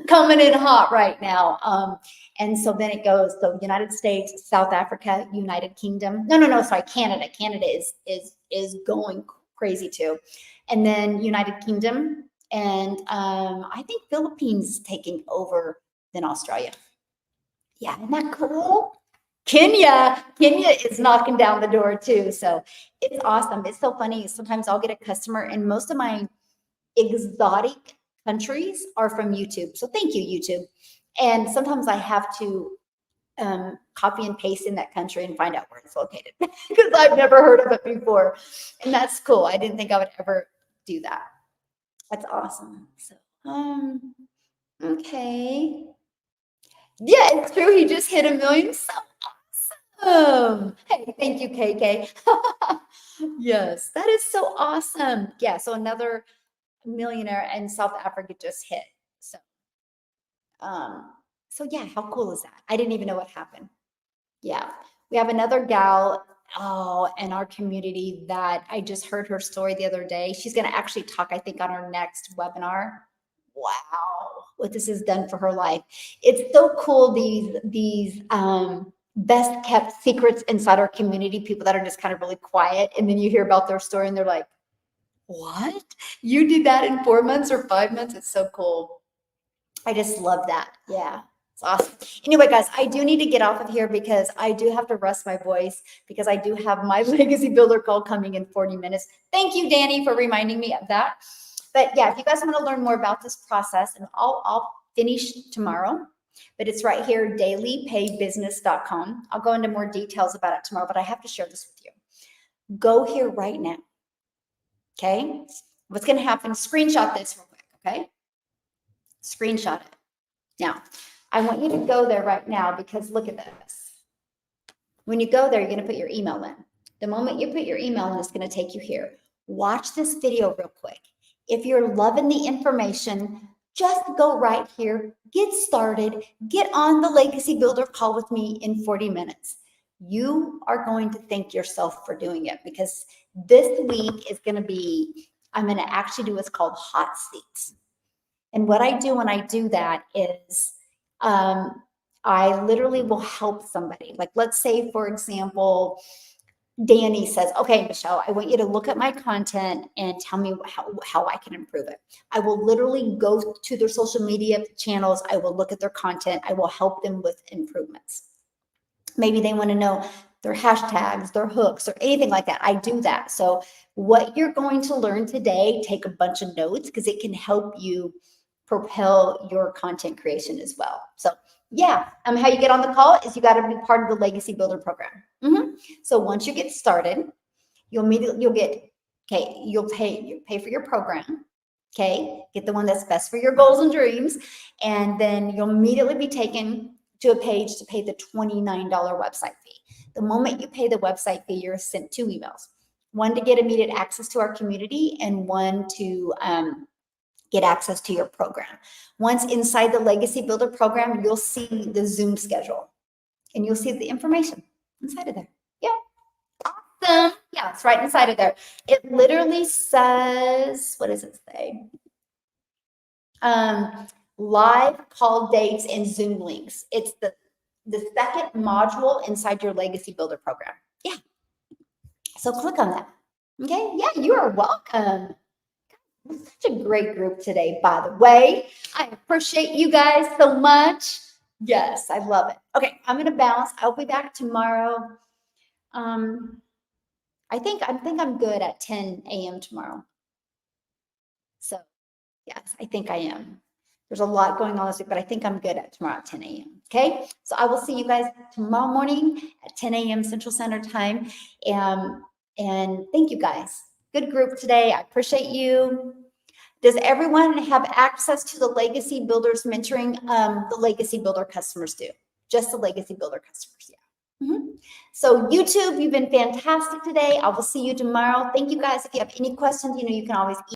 coming in hot right now. And so then it goes, so United States, South Africa, United Kingdom. No, sorry, Canada. Canada is going crazy too. And then United Kingdom. And I think Philippines is taking over than Australia. Yeah, isn't that cool? Kenya is knocking down the door too. So it's awesome. It's so funny. Sometimes I'll get a customer, and most of my exotic countries are from YouTube. So thank you, YouTube. And sometimes I have to copy and paste in that country and find out where it's located because I've never heard of it before. And that's cool. I didn't think I would ever do that. That's awesome. So, okay. Yeah, it's true. He just hit 1 million. So awesome. Hey, thank you, KK. Yes, that is so awesome. Yeah, so another millionaire in South Africa just hit. So, um, so yeah, how cool is that? I didn't even know what happened. Yeah, we have another gal in our community that I just heard her story the other day. She's going to actually talk, I think, on our next webinar. Wow, what this has done for her life. It's so cool, these best kept secrets inside our community, people that are just kind of really quiet. And then you hear about their story and they're like, what? You did that in 4 months or 5 months? It's so cool. I just love that. Yeah. It's awesome. Anyway, guys, I do need to get off of here because I do have to rest my voice because I do have my legacy builder call coming in 40 minutes. Thank you, Danny, for reminding me of that. But yeah, if you guys want to learn more about this process, and I'll finish tomorrow, but it's right here, dailypaybusiness.com. I'll go into more details about it tomorrow, but I have to share this with you. Go here right now. Okay. What's going to happen? Screenshot this real quick. Okay. Screenshot it. Now, I want you to go there right now because look at this. When you go there, you're going to put your email in. The moment you put your email in, it's going to take you here. Watch this video real quick. If you're loving the information, just go right here, get started, get on the Legacy Builder call with me in 40 minutes. You are going to thank yourself for doing it because this week is going to be, I'm going to actually do what's called hot seats. And what I do when I do that is I literally will help somebody. Like, let's say, for example, Danny says, okay, Michelle, I want you to look at my content and tell me how I can improve it. I will literally go to their social media channels. I will look at their content. I will help them with improvements. Maybe they want to know their hashtags, their hooks, or anything like that. I do that. So what you're going to learn today, take a bunch of notes because it can help you propel your content creation as well. So yeah, how you get on the call is you got to be part of the Legacy Builder program. So once you get started, you'll pay for your program. Okay, get the one that's best for your goals and dreams, and then you'll immediately be taken to a page to pay the $29 website fee. The moment you pay the website fee, you're sent 2 emails: one to get immediate access to our community, and one to get access to your program. Once inside the Legacy Builder program, you'll see the Zoom schedule and you'll see the information inside of there. Yeah. Awesome. Yeah, it's right inside of there. It literally says, what does it say? Live call dates and Zoom links. It's the second module inside your Legacy Builder program. Yeah. So click on that. Okay. Yeah, you are welcome. Such a great group today, by the way. I appreciate you guys so much. Yes, I love it. Okay, I'm gonna bounce. I'll be back tomorrow. I think I'm good at 10 a.m. tomorrow. So yes, I think I am. There's a lot going on this week, but I think I'm good at tomorrow at 10 a.m. Okay, so I will see you guys tomorrow morning at 10 a.m. Central Standard Time. And thank you guys. Good group today. I appreciate you. Does everyone have access to the Legacy Builders mentoring? The Legacy Builder customers do. Just the Legacy Builder customers, yeah. So YouTube, you've been fantastic today. I will see you tomorrow. Thank you guys. If you have any questions, you can always